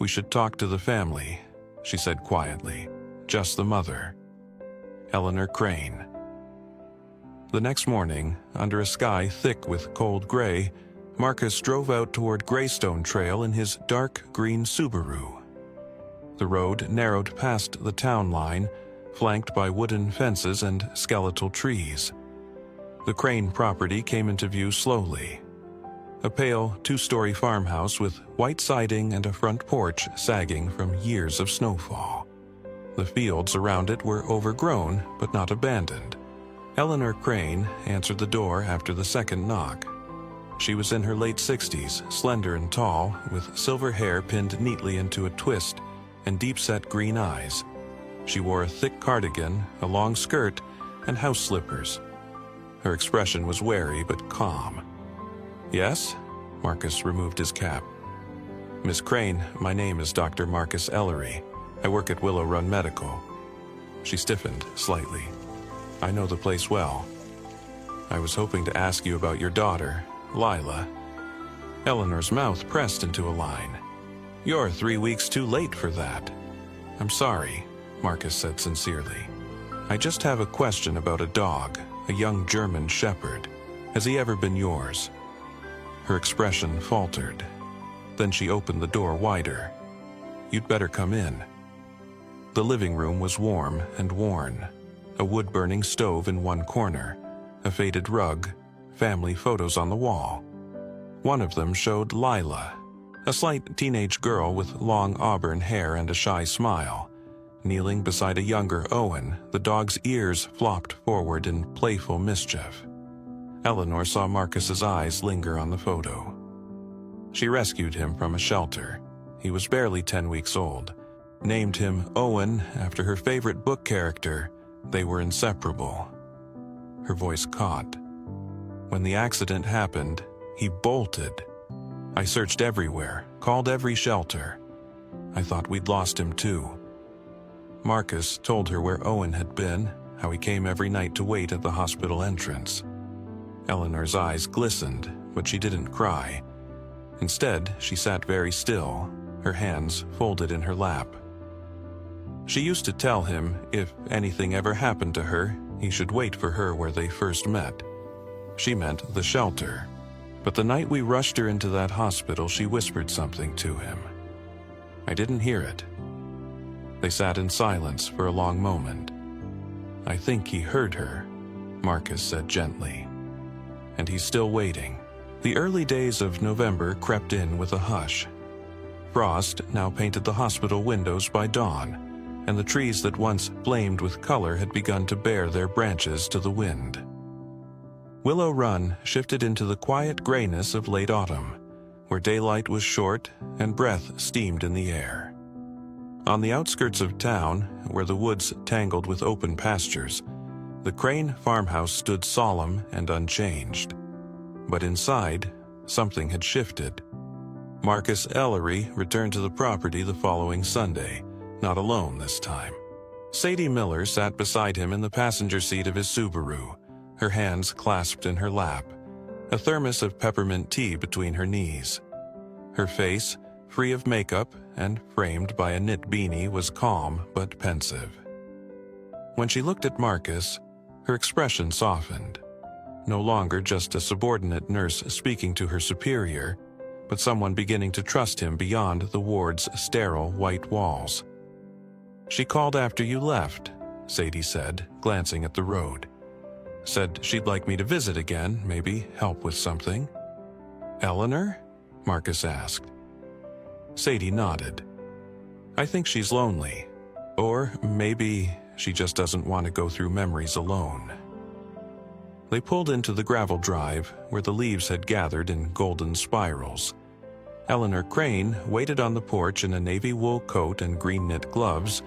"We should talk to the family," she said quietly. "Just the mother. Eleanor Crane." The next morning, under a sky thick with cold gray, Marcus drove out toward Greystone Trail in his dark green Subaru. The road narrowed past the town line, flanked by wooden fences and skeletal trees. The Crane property came into view slowly. A pale, two-story farmhouse with white siding and a front porch sagging from years of snowfall. The fields around it were overgrown, but not abandoned. Eleanor Crane answered the door after the second knock. She was in her late 60s, slender and tall, with silver hair pinned neatly into a twist and deep-set green eyes. She wore a thick cardigan, a long skirt, and house slippers. Her expression was wary but calm. "Yes?" Marcus removed his cap. "Miss Crane, my name is Dr. Marcus Ellery. I work at Willow Run Medical." She stiffened slightly. "I know the place well. I was hoping to ask you about your daughter, Lila." Eleanor's mouth pressed into a line. "You're 3 weeks too late for that." "I'm sorry," Marcus said sincerely. "I just have a question about a dog, a young German shepherd. Has he ever been yours?" Her expression faltered. Then she opened the door wider. "You'd better come in." The living room was warm and worn. A wood-burning stove in one corner, a faded rug, family photos on the wall. One of them showed Lila, a slight teenage girl with long auburn hair and a shy smile. Kneeling beside a younger Owen, the dog's ears flopped forward in playful mischief. Eleanor saw Marcus's eyes linger on the photo. She rescued him from a shelter. He was barely 10 weeks old. Named him Owen after her favorite book character. They were inseparable. Her voice caught. "When the accident happened, he bolted. I searched everywhere, called every shelter. I thought we'd lost him too." Marcus told her where Owen had been, how he came every night to wait at the hospital entrance. Eleanor's eyes glistened, but she didn't cry. Instead, she sat very still, her hands folded in her lap. She used to tell him if anything ever happened to her, he should wait for her where they first met. She meant the shelter. But the night we rushed her into that hospital, she whispered something to him. I didn't hear it. They sat in silence for a long moment. "I think he heard her," Marcus said gently. "And he's still waiting." The early days of November crept in with a hush. Frost now painted the hospital windows by dawn, and the trees that once flamed with color had begun to bare their branches to the wind. Willow Run shifted into the quiet grayness of late autumn, where daylight was short and breath steamed in the air. On the outskirts of town, where the woods tangled with open pastures, the Crane farmhouse stood solemn and unchanged. But inside, something had shifted. Marcus Ellery returned to the property the following Sunday, not alone this time. Sadie Miller sat beside him in the passenger seat of his Subaru, her hands clasped in her lap, a thermos of peppermint tea between her knees. Her face, free of makeup and framed by a knit beanie, was calm but pensive. When she looked at Marcus, her expression softened. No longer just a subordinate nurse speaking to her superior, but someone beginning to trust him beyond the ward's sterile white walls. "She called after you left," Sadie said, glancing at the road. "Said she'd like me to visit again, maybe help with something." "Eleanor?" Marcus asked. Sadie nodded. "I think she's lonely. Or maybe she just doesn't want to go through memories alone." They pulled into the gravel drive, where the leaves had gathered in golden spirals. Eleanor Crane waited on the porch in a navy wool coat and green knit gloves,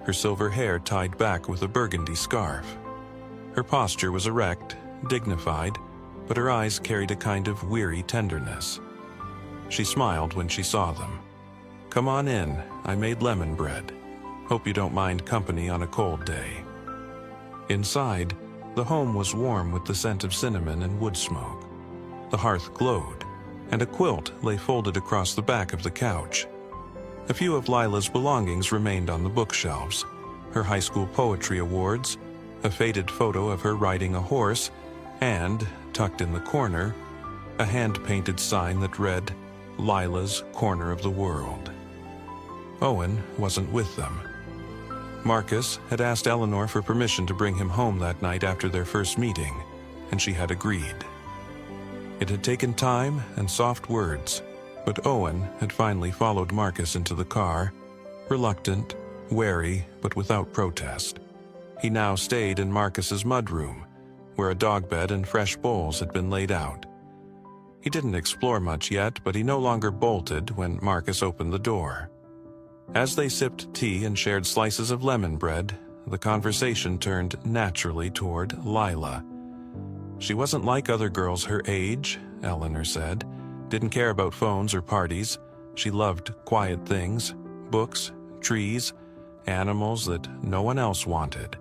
her silver hair tied back with a burgundy scarf. Her posture was erect, dignified, but her eyes carried a kind of weary tenderness. She smiled when she saw them. "Come on in, I made lemon bread. Hope you don't mind company on a cold day." Inside, the home was warm with the scent of cinnamon and wood smoke. The hearth glowed, and a quilt lay folded across the back of the couch. A few of Lila's belongings remained on the bookshelves: her high school poetry awards, a faded photo of her riding a horse, and, tucked in the corner, a hand-painted sign that read, "Lila's Corner of the World." Owen wasn't with them. Marcus had asked Eleanor for permission to bring him home that night after their first meeting, and she had agreed. It had taken time and soft words, but Owen had finally followed Marcus into the car, reluctant, wary, but without protest. He now stayed in Marcus's mudroom, where a dog bed and fresh bowls had been laid out. He didn't explore much yet, but he no longer bolted when Marcus opened the door. As they sipped tea and shared slices of lemon bread, the conversation turned naturally toward Lila. She wasn't like other girls her age, Eleanor said. Didn't care about phones or parties. She loved quiet things, books, trees, animals that no one else wanted.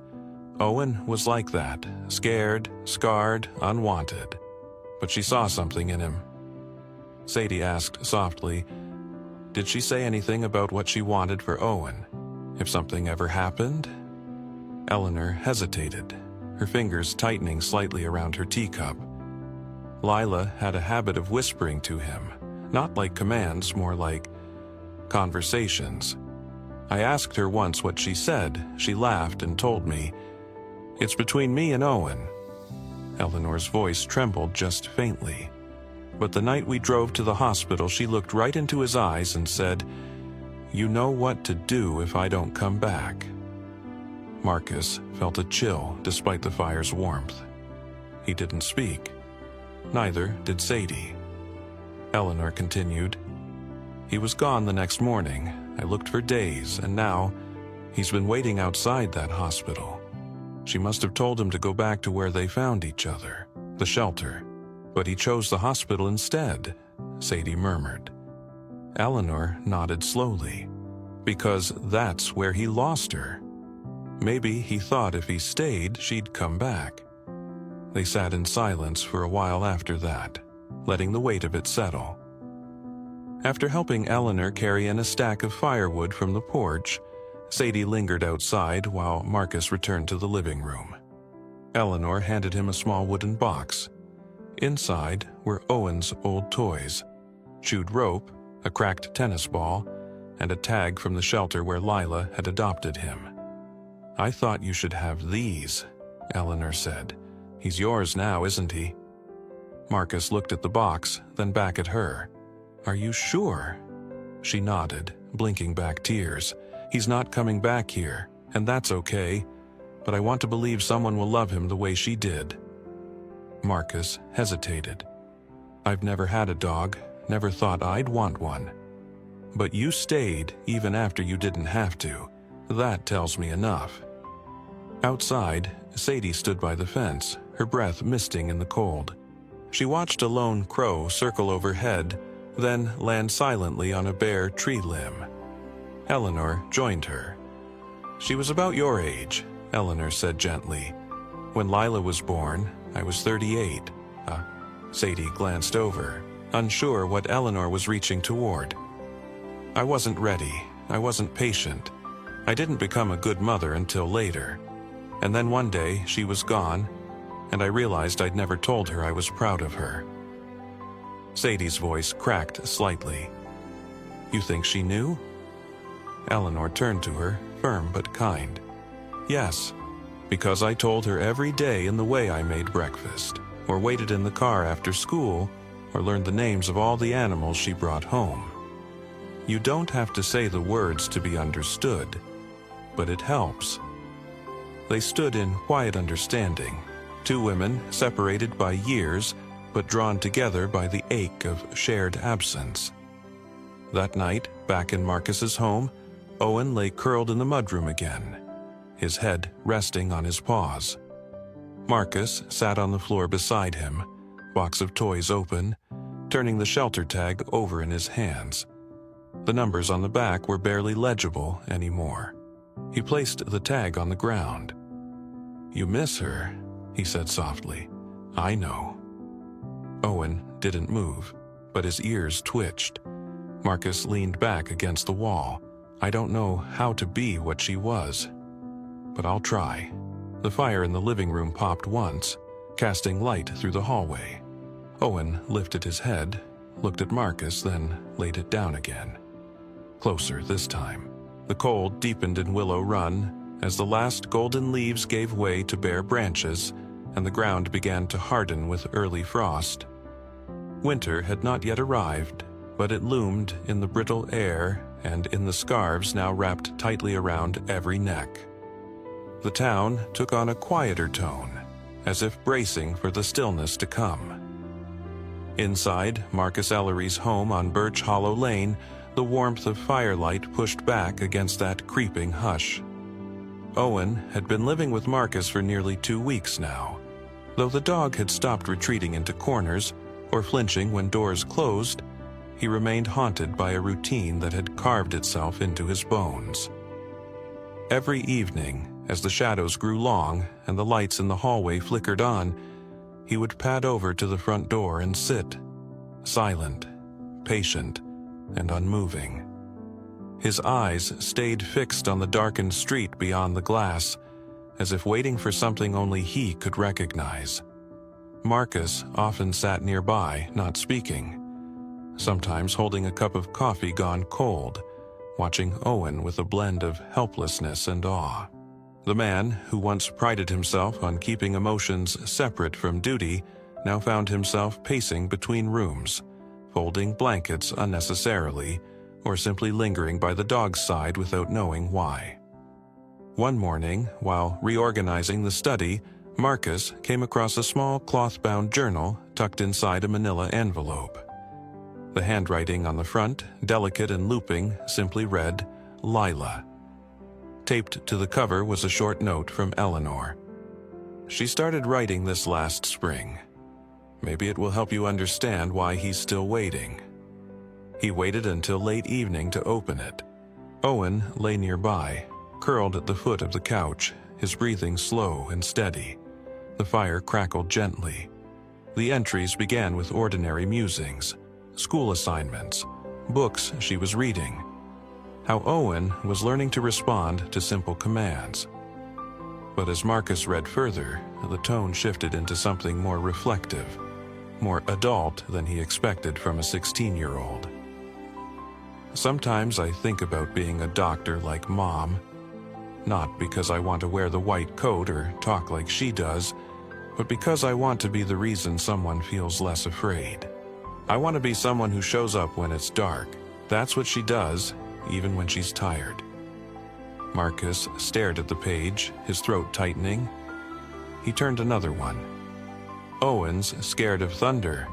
Owen was like that, scared, scarred, unwanted. But she saw something in him. Sadie asked softly, did she say anything about what she wanted for Owen, if something ever happened? Eleanor hesitated, her fingers tightening slightly around her teacup. Lila had a habit of whispering to him, not like commands, more like conversations. I asked her once what she said. She laughed and told me, "It's between me and Owen." Eleanor's voice trembled just faintly. But the night we drove to the hospital, she looked right into his eyes and said, "You know what to do if I don't come back." Marcus felt a chill despite the fire's warmth. He didn't speak. Neither did Sadie. Eleanor continued, "He was gone the next morning. I looked for days, and now he's been waiting outside that hospital. She must have told him to go back to where they found each other, the shelter. But he chose the hospital instead," Sadie murmured. Eleanor nodded slowly. "Because that's where he lost her. Maybe he thought if he stayed, she'd come back." They sat in silence for a while after that, letting the weight of it settle. After helping Eleanor carry in a stack of firewood from the porch, Sadie lingered outside while Marcus returned to the living room. Eleanor handed him a small wooden box. Inside were Owen's old toys, chewed rope, a cracked tennis ball, and a tag from the shelter where Lila had adopted him. "I thought you should have these," Eleanor said. "He's yours now, isn't he?" Marcus looked at the box, then back at her. "Are you sure?" She nodded, blinking back tears. "He's not coming back here, and that's okay, but I want to believe someone will love him the way she did." Marcus hesitated. "I've never had a dog, never thought I'd want one. But you stayed even after you didn't have to. That tells me enough." Outside, Sadie stood by the fence, her breath misting in the cold. She watched a lone crow circle overhead, then land silently on a bare tree limb. Eleanor joined her. "She was about your age," Eleanor said gently. "When Lila was born, I was 38. Sadie glanced over, unsure what Eleanor was reaching toward. "I wasn't ready. I wasn't patient. I didn't become a good mother until later. And then one day she was gone, and I realized I'd never told her I was proud of her." Sadie's voice cracked slightly. "You think she knew?" Eleanor turned to her, firm but kind. "Yes. Because I told her every day in the way I made breakfast, or waited in the car after school, or learned the names of all the animals she brought home. You don't have to say the words to be understood, but it helps." They stood in quiet understanding, two women separated by years, but drawn together by the ache of shared absence. That night, back in Marcus's home, Owen lay curled in the mudroom again, his head resting on his paws. Marcus sat on the floor beside him, box of toys open, turning the shelter tag over in his hands. The numbers on the back were barely legible anymore. He placed the tag on the ground. "You miss her," he said softly. "I know." Owen didn't move, but his ears twitched. Marcus leaned back against the wall. "I don't know how to be what she was, but I'll try." The fire in the living room popped once, casting light through the hallway. Owen lifted his head, looked at Marcus, then laid it down again. closer this time. The cold deepened in Willow Run as the last golden leaves gave way to bare branches and the ground began to harden with early frost. Winter had not yet arrived, but it loomed in the brittle air and in the scarves now wrapped tightly around every neck. The town took on a quieter tone, as if bracing for the stillness to come. Inside Marcus Ellery's home on Birch Hollow Lane, the warmth of firelight pushed back against that creeping hush. Owen had been living with Marcus for nearly 2 weeks now. Though the dog had stopped retreating into corners or flinching when doors closed, he remained haunted by a routine that had carved itself into his bones. Every evening, as the shadows grew long and the lights in the hallway flickered on, he would pad over to the front door and sit, silent, patient, and unmoving. His eyes stayed fixed on the darkened street beyond the glass, as if waiting for something only he could recognize. Marcus often sat nearby, not speaking, sometimes holding a cup of coffee gone cold, watching Owen with a blend of helplessness and awe. The man, who once prided himself on keeping emotions separate from duty, now found himself pacing between rooms, folding blankets unnecessarily, or simply lingering by the dog's side without knowing why. One morning, while reorganizing the study, Marcus came across a small cloth-bound journal tucked inside a manila envelope. The handwriting on the front, delicate and looping, simply read, "Lila." Taped to the cover was a short note from Eleanor. "She started writing this last spring. Maybe it will help you understand why he's still waiting." He waited until late evening to open it. Owen lay nearby, curled at the foot of the couch, his breathing slow and steady. The fire crackled gently. The entries began with ordinary musings, school assignments, books she was reading. How Owen was learning to respond to simple commands. But as Marcus read further, the tone shifted into something more reflective, more adult than he expected from a 16-year-old. "Sometimes I think about being a doctor like Mom, not because I want to wear the white coat or talk like she does, but because I want to be the reason someone feels less afraid. I want to be someone who shows up when it's dark. That's what she does, even when she's tired." Marcus stared at the page, his throat tightening. He turned another one. "Owen's scared of thunder,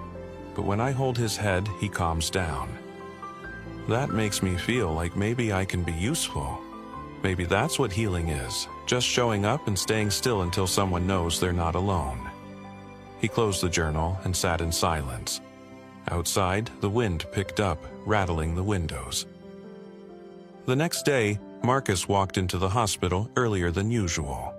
but when I hold his head, he calms down. That makes me feel like maybe I can be useful. Maybe that's what healing is, just showing up and staying still until someone knows they're not alone." He closed the journal and sat in silence. Outside, the wind picked up, rattling the windows. The next day, Marcus walked into the hospital earlier than usual.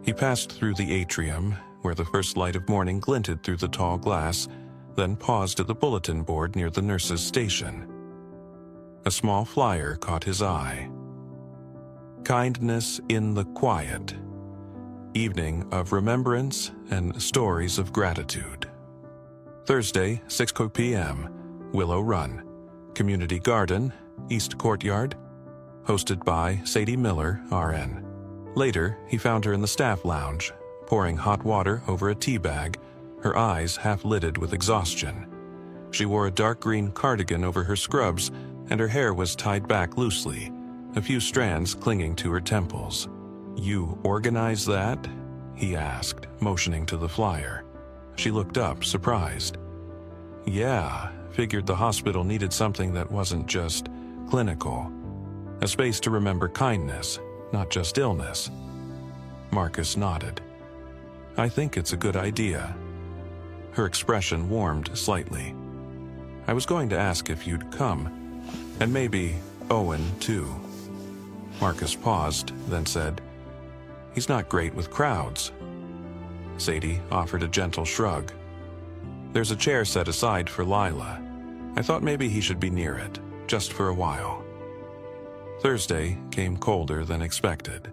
He passed through the atrium, where the first light of morning glinted through the tall glass, then paused at the bulletin board near the nurse's station. A small flyer caught his eye. "Kindness in the Quiet. Evening of Remembrance and Stories of Gratitude. Thursday, 6 p.m., Willow Run, Community Garden, East Courtyard. Hosted by Sadie Miller, RN." Later, he found her in the staff lounge, pouring hot water over a tea bag, her eyes half-lidded with exhaustion. She wore a dark green cardigan over her scrubs, and her hair was tied back loosely, a few strands clinging to her temples. "You organize that?" he asked, motioning to the flyer. She looked up, surprised. "Yeah, figured the hospital needed something that wasn't just clinical. A space to remember kindness, not just illness." Marcus nodded. "I think it's a good idea." Her expression warmed slightly. "I was going to ask if you'd come, and maybe Owen, too." Marcus paused, then said, "He's not great with crowds." Sadie offered a gentle shrug. "There's a chair set aside for Lila. I thought maybe he should be near it, just for a while." Thursday came colder than expected.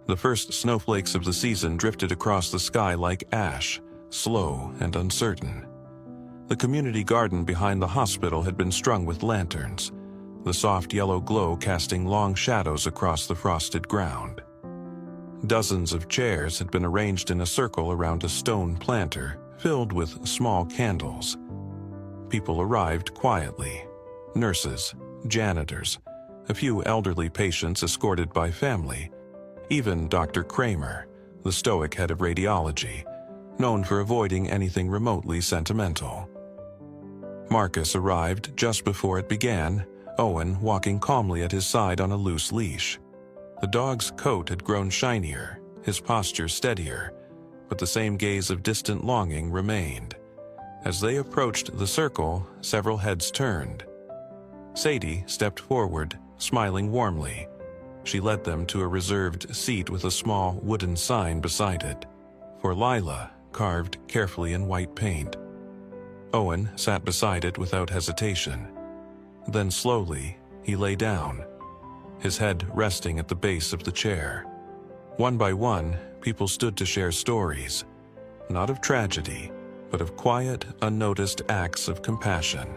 The first snowflakes of the season drifted across the sky like ash, slow and uncertain. The community garden behind the hospital had been strung with lanterns. the soft yellow glow casting long shadows across the frosted ground. Dozens of chairs had been arranged in a circle around a stone planter filled with small candles. People arrived quietly: nurses, janitors, a few elderly patients escorted by family, even Dr. Kramer, the stoic head of radiology, known for avoiding anything remotely sentimental. Marcus arrived just before it began, Owen walking calmly at his side on a loose leash. The dog's coat had grown shinier, his posture steadier, but the same gaze of distant longing remained. As they approached the circle, several heads turned. Sadie stepped forward, smiling warmly. She led them to a reserved seat with a small wooden sign beside it, for Lila, carved carefully in white paint. Owen sat beside it without hesitation. Then slowly, he lay down, his head resting at the base of the chair. One by one, people stood to share stories, not of tragedy, but of quiet, unnoticed acts of compassion.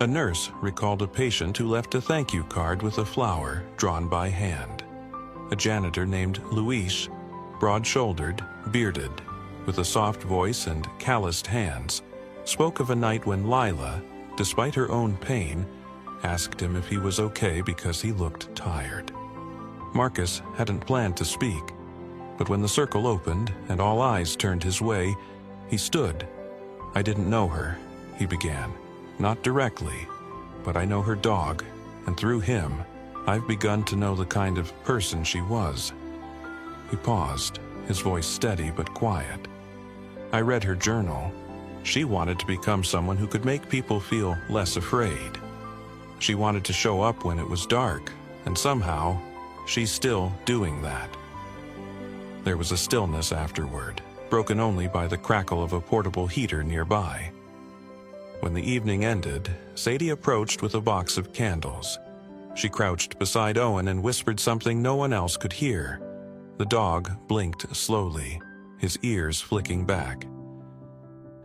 A nurse recalled a patient who left a thank you card with a flower drawn by hand. A janitor named Luis, broad-shouldered, bearded, with a soft voice and calloused hands, spoke of a night when Lila, despite her own pain, asked him if he was okay because he looked tired. Marcus hadn't planned to speak, but when the circle opened and all eyes turned his way, he stood. "I didn't know her," he began. "Not directly, but I know her dog, and through him, I've begun to know the kind of person she was." He paused, his voice steady but quiet. "I read her journal. She wanted to become someone who could make people feel less afraid. She wanted to show up when it was dark, and somehow, she's still doing that." There was a stillness afterward, broken only by the crackle of a portable heater nearby. When the evening ended, Sadie approached with a box of candles. She crouched beside Owen and whispered something no one else could hear. The dog blinked slowly, his ears flicking back.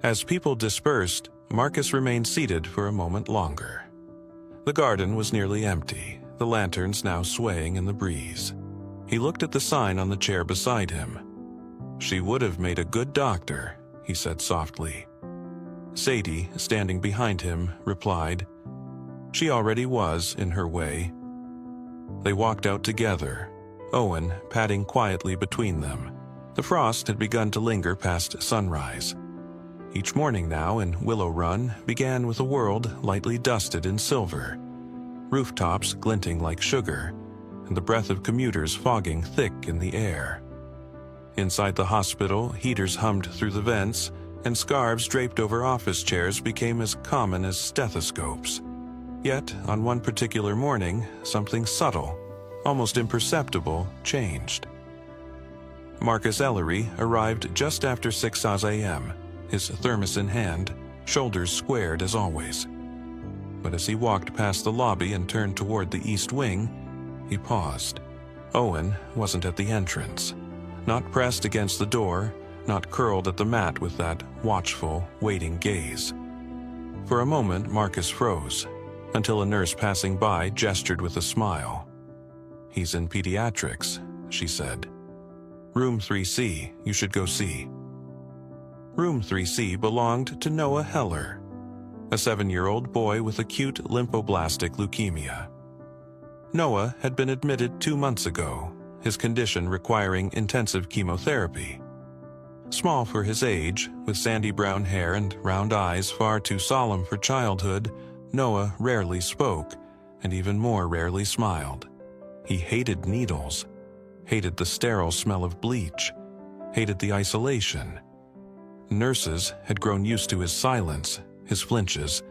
As people dispersed, Marcus remained seated for a moment longer. The garden was nearly empty, the lanterns now swaying in the breeze. He looked at the sign on the chair beside him. "She would have made a good doctor," he said softly. Sadie, standing behind him, replied, "She already was, in her way." They walked out together, Owen padding quietly between them. The frost had begun to linger past sunrise. Each morning now in Willow Run began with a world lightly dusted in silver, rooftops glinting like sugar, and the breath of commuters fogging thick in the air. Inside the hospital, heaters hummed through the vents, and scarves draped over office chairs became as common as stethoscopes. Yet, on one particular morning, something subtle, almost imperceptible, changed. Marcus Ellery arrived just after 6 a.m., his thermos in hand, shoulders squared as always. But as he walked past the lobby and turned toward the east wing, he paused. Owen wasn't at the entrance, not pressed against the door, not curled at the mat with that watchful, waiting gaze. For a moment, Marcus froze, until a nurse passing by gestured with a smile. "He's in pediatrics," she said. "Room 3C, you should go see." Room 3C belonged to Noah Heller, a 7-year-old boy with acute lymphoblastic leukemia. Noah had been admitted 2 months ago, his condition requiring intensive chemotherapy. Small for his age, with sandy brown hair and round eyes far too solemn for childhood, Noah rarely spoke, and even more rarely smiled. He hated needles, hated the sterile smell of bleach, hated the isolation. Nurses had grown used to his silence, his flinches,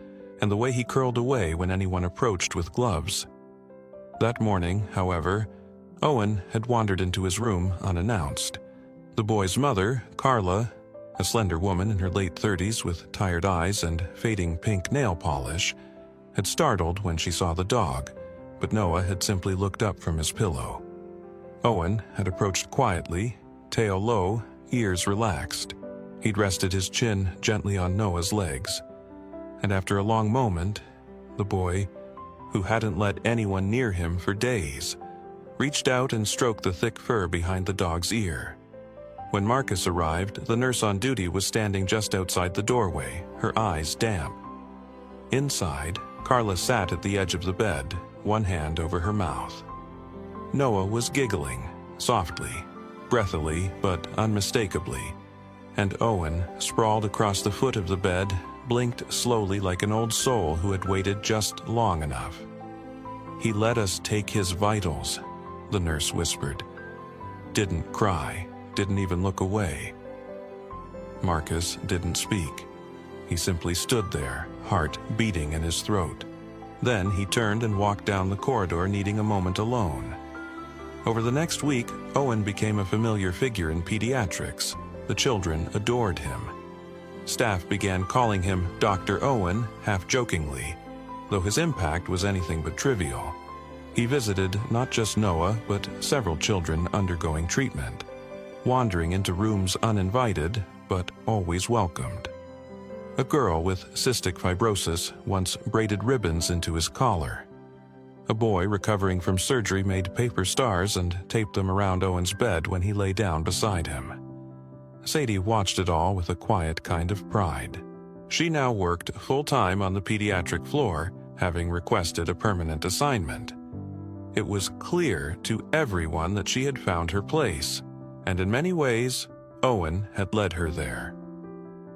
and the way he curled away when anyone approached with gloves. That morning, however, Owen had wandered into his room unannounced. The boy's mother, Carla, a slender woman in her late 30s with tired eyes and fading pink nail polish, had startled when she saw the dog, but Noah had simply looked up from his pillow. Owen had approached quietly, tail low, ears relaxed. He'd rested his chin gently on Noah's legs, and after a long moment, the boy who hadn't let anyone near him for days, reached out and stroked the thick fur behind the dog's ear. When Marcus arrived, the nurse on duty was standing just outside the doorway, her eyes damp. Inside, Carla sat at the edge of the bed, one hand over her mouth. Noah was giggling, softly, breathily but unmistakably, and Owen, sprawled across the foot of the bed, blinked slowly like an old soul who had waited just long enough. "He let us take his vitals," the nurse whispered. "Didn't cry, didn't even look away." Marcus didn't speak. He simply stood there, heart beating in his throat. Then he turned and walked down the corridor, needing a moment alone. Over the next week, Owen became a familiar figure in pediatrics. The children adored him. Staff began calling him Dr. Owen, half-jokingly, though his impact was anything but trivial. He visited not just Noah, but several children undergoing treatment, wandering into rooms uninvited, but always welcomed. A girl with cystic fibrosis once braided ribbons into his collar. A boy recovering from surgery made paper stars and taped them around Owen's bed when he lay down beside him. Sadie watched it all with a quiet kind of pride. She now worked full-time on the pediatric floor, having requested a permanent assignment. It was clear to everyone that she had found her place, and in many ways, Owen had led her there.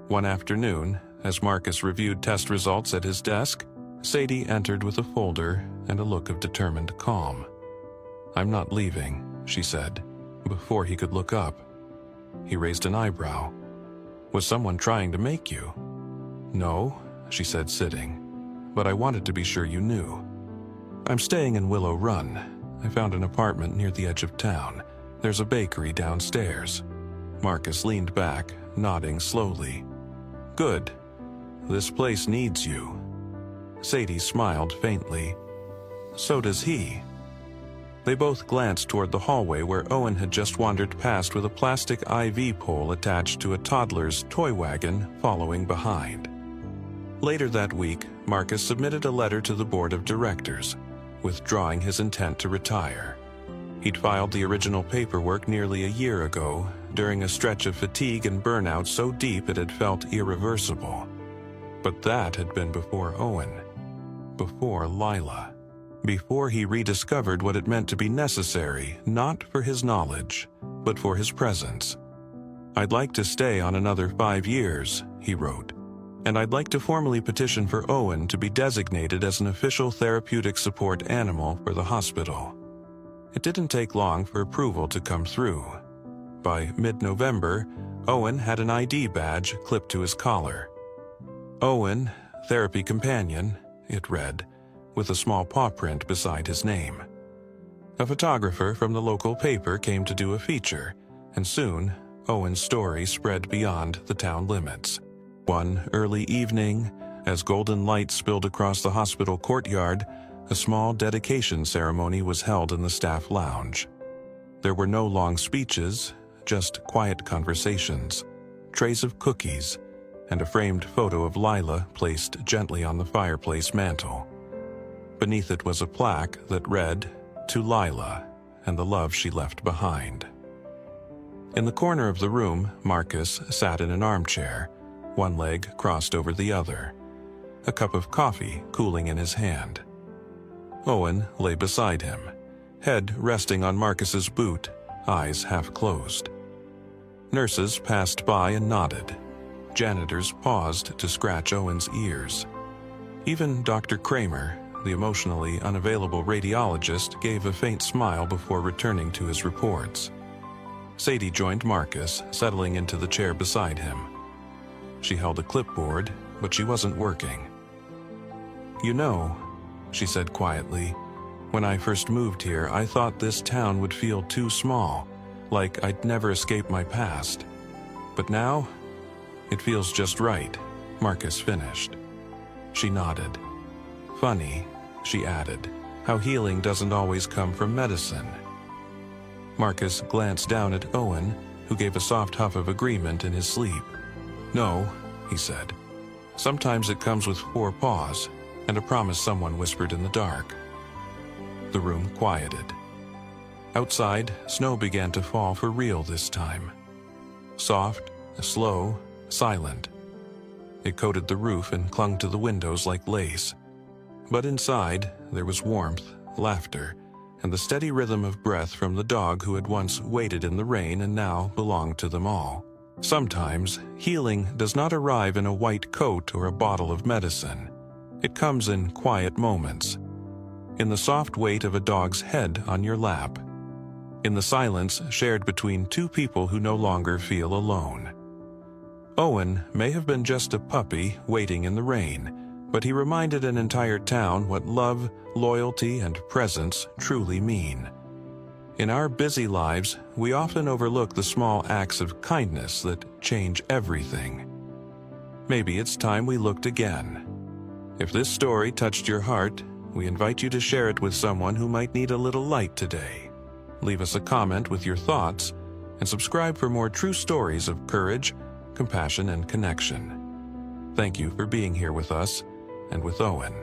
One afternoon, as Marcus reviewed test results at his desk, Sadie entered with a folder and a look of determined calm. "I'm not leaving," she said, before he could look up. He raised an eyebrow. "Was someone trying to make you?" "No," she said, sitting, "but I wanted to be sure you knew. I'm staying in Willow Run. I found an apartment near the edge of town. There's a bakery downstairs." Marcus leaned back, nodding slowly. "Good. This place needs you." Sadie smiled faintly. "So does he." They both glanced toward the hallway where Owen had just wandered past with a plastic IV pole attached to a toddler's toy wagon following behind. Later that week, Marcus submitted a letter to the board of directors, withdrawing his intent to retire. He'd filed the original paperwork nearly a year ago, during a stretch of fatigue and burnout so deep it had felt irreversible. But that had been before Owen. Before Lila. Before he rediscovered what it meant to be necessary, not for his knowledge, but for his presence. "I'd like to stay on another 5 years," he wrote, "and I'd like to formally petition for Owen to be designated as an official therapeutic support animal for the hospital." It didn't take long for approval to come through. By mid-November, Owen had an ID badge clipped to his collar. "Owen, Therapy Companion," it read, with a small paw print beside his name. A photographer from the local paper came to do a feature, and soon Owen's story spread beyond the town limits. One early evening, as golden light spilled across the hospital courtyard, a small dedication ceremony was held in the staff lounge. There were no long speeches, just quiet conversations, trays of cookies, and a framed photo of Lila placed gently on the fireplace mantel. Beneath it was a plaque that read, "To Lila, and the love she left behind." In the corner of the room, Marcus sat in an armchair, one leg crossed over the other, a cup of coffee cooling in his hand. Owen lay beside him, head resting on Marcus's boot, eyes half closed. Nurses passed by and nodded. Janitors paused to scratch Owen's ears. Even Dr. Kramer, the emotionally unavailable radiologist, gave a faint smile before returning to his reports. Sadie joined Marcus, settling into the chair beside him. She held a clipboard, but she wasn't working. "You know," she said quietly, "when I first moved here, I thought this town would feel too small, like I'd never escape my past. But now, it feels just right," Marcus finished. She nodded. "Funny," she added, "how healing doesn't always come from medicine." Marcus glanced down at Owen, who gave a soft huff of agreement in his sleep. "No," he said. "Sometimes it comes with 4 paws, and a promise someone whispered in the dark. The room quieted. Outside, snow began to fall for real this time. Soft, slow, silent. It coated the roof and clung to the windows like lace. But inside, there was warmth, laughter, and the steady rhythm of breath from the dog who had once waited in the rain and now belonged to them all. Sometimes, healing does not arrive in a white coat or a bottle of medicine. It comes in quiet moments. In the soft weight of a dog's head on your lap. In the silence shared between two people who no longer feel alone. Owen may have been just a puppy waiting in the rain, but he reminded an entire town what love, loyalty, and presence truly mean. In our busy lives, we often overlook the small acts of kindness that change everything. Maybe it's time we looked again. If this story touched your heart, we invite you to share it with someone who might need a little light today. Leave us a comment with your thoughts, and subscribe for more true stories of courage, compassion, and connection. Thank you for being here with us and with Owen.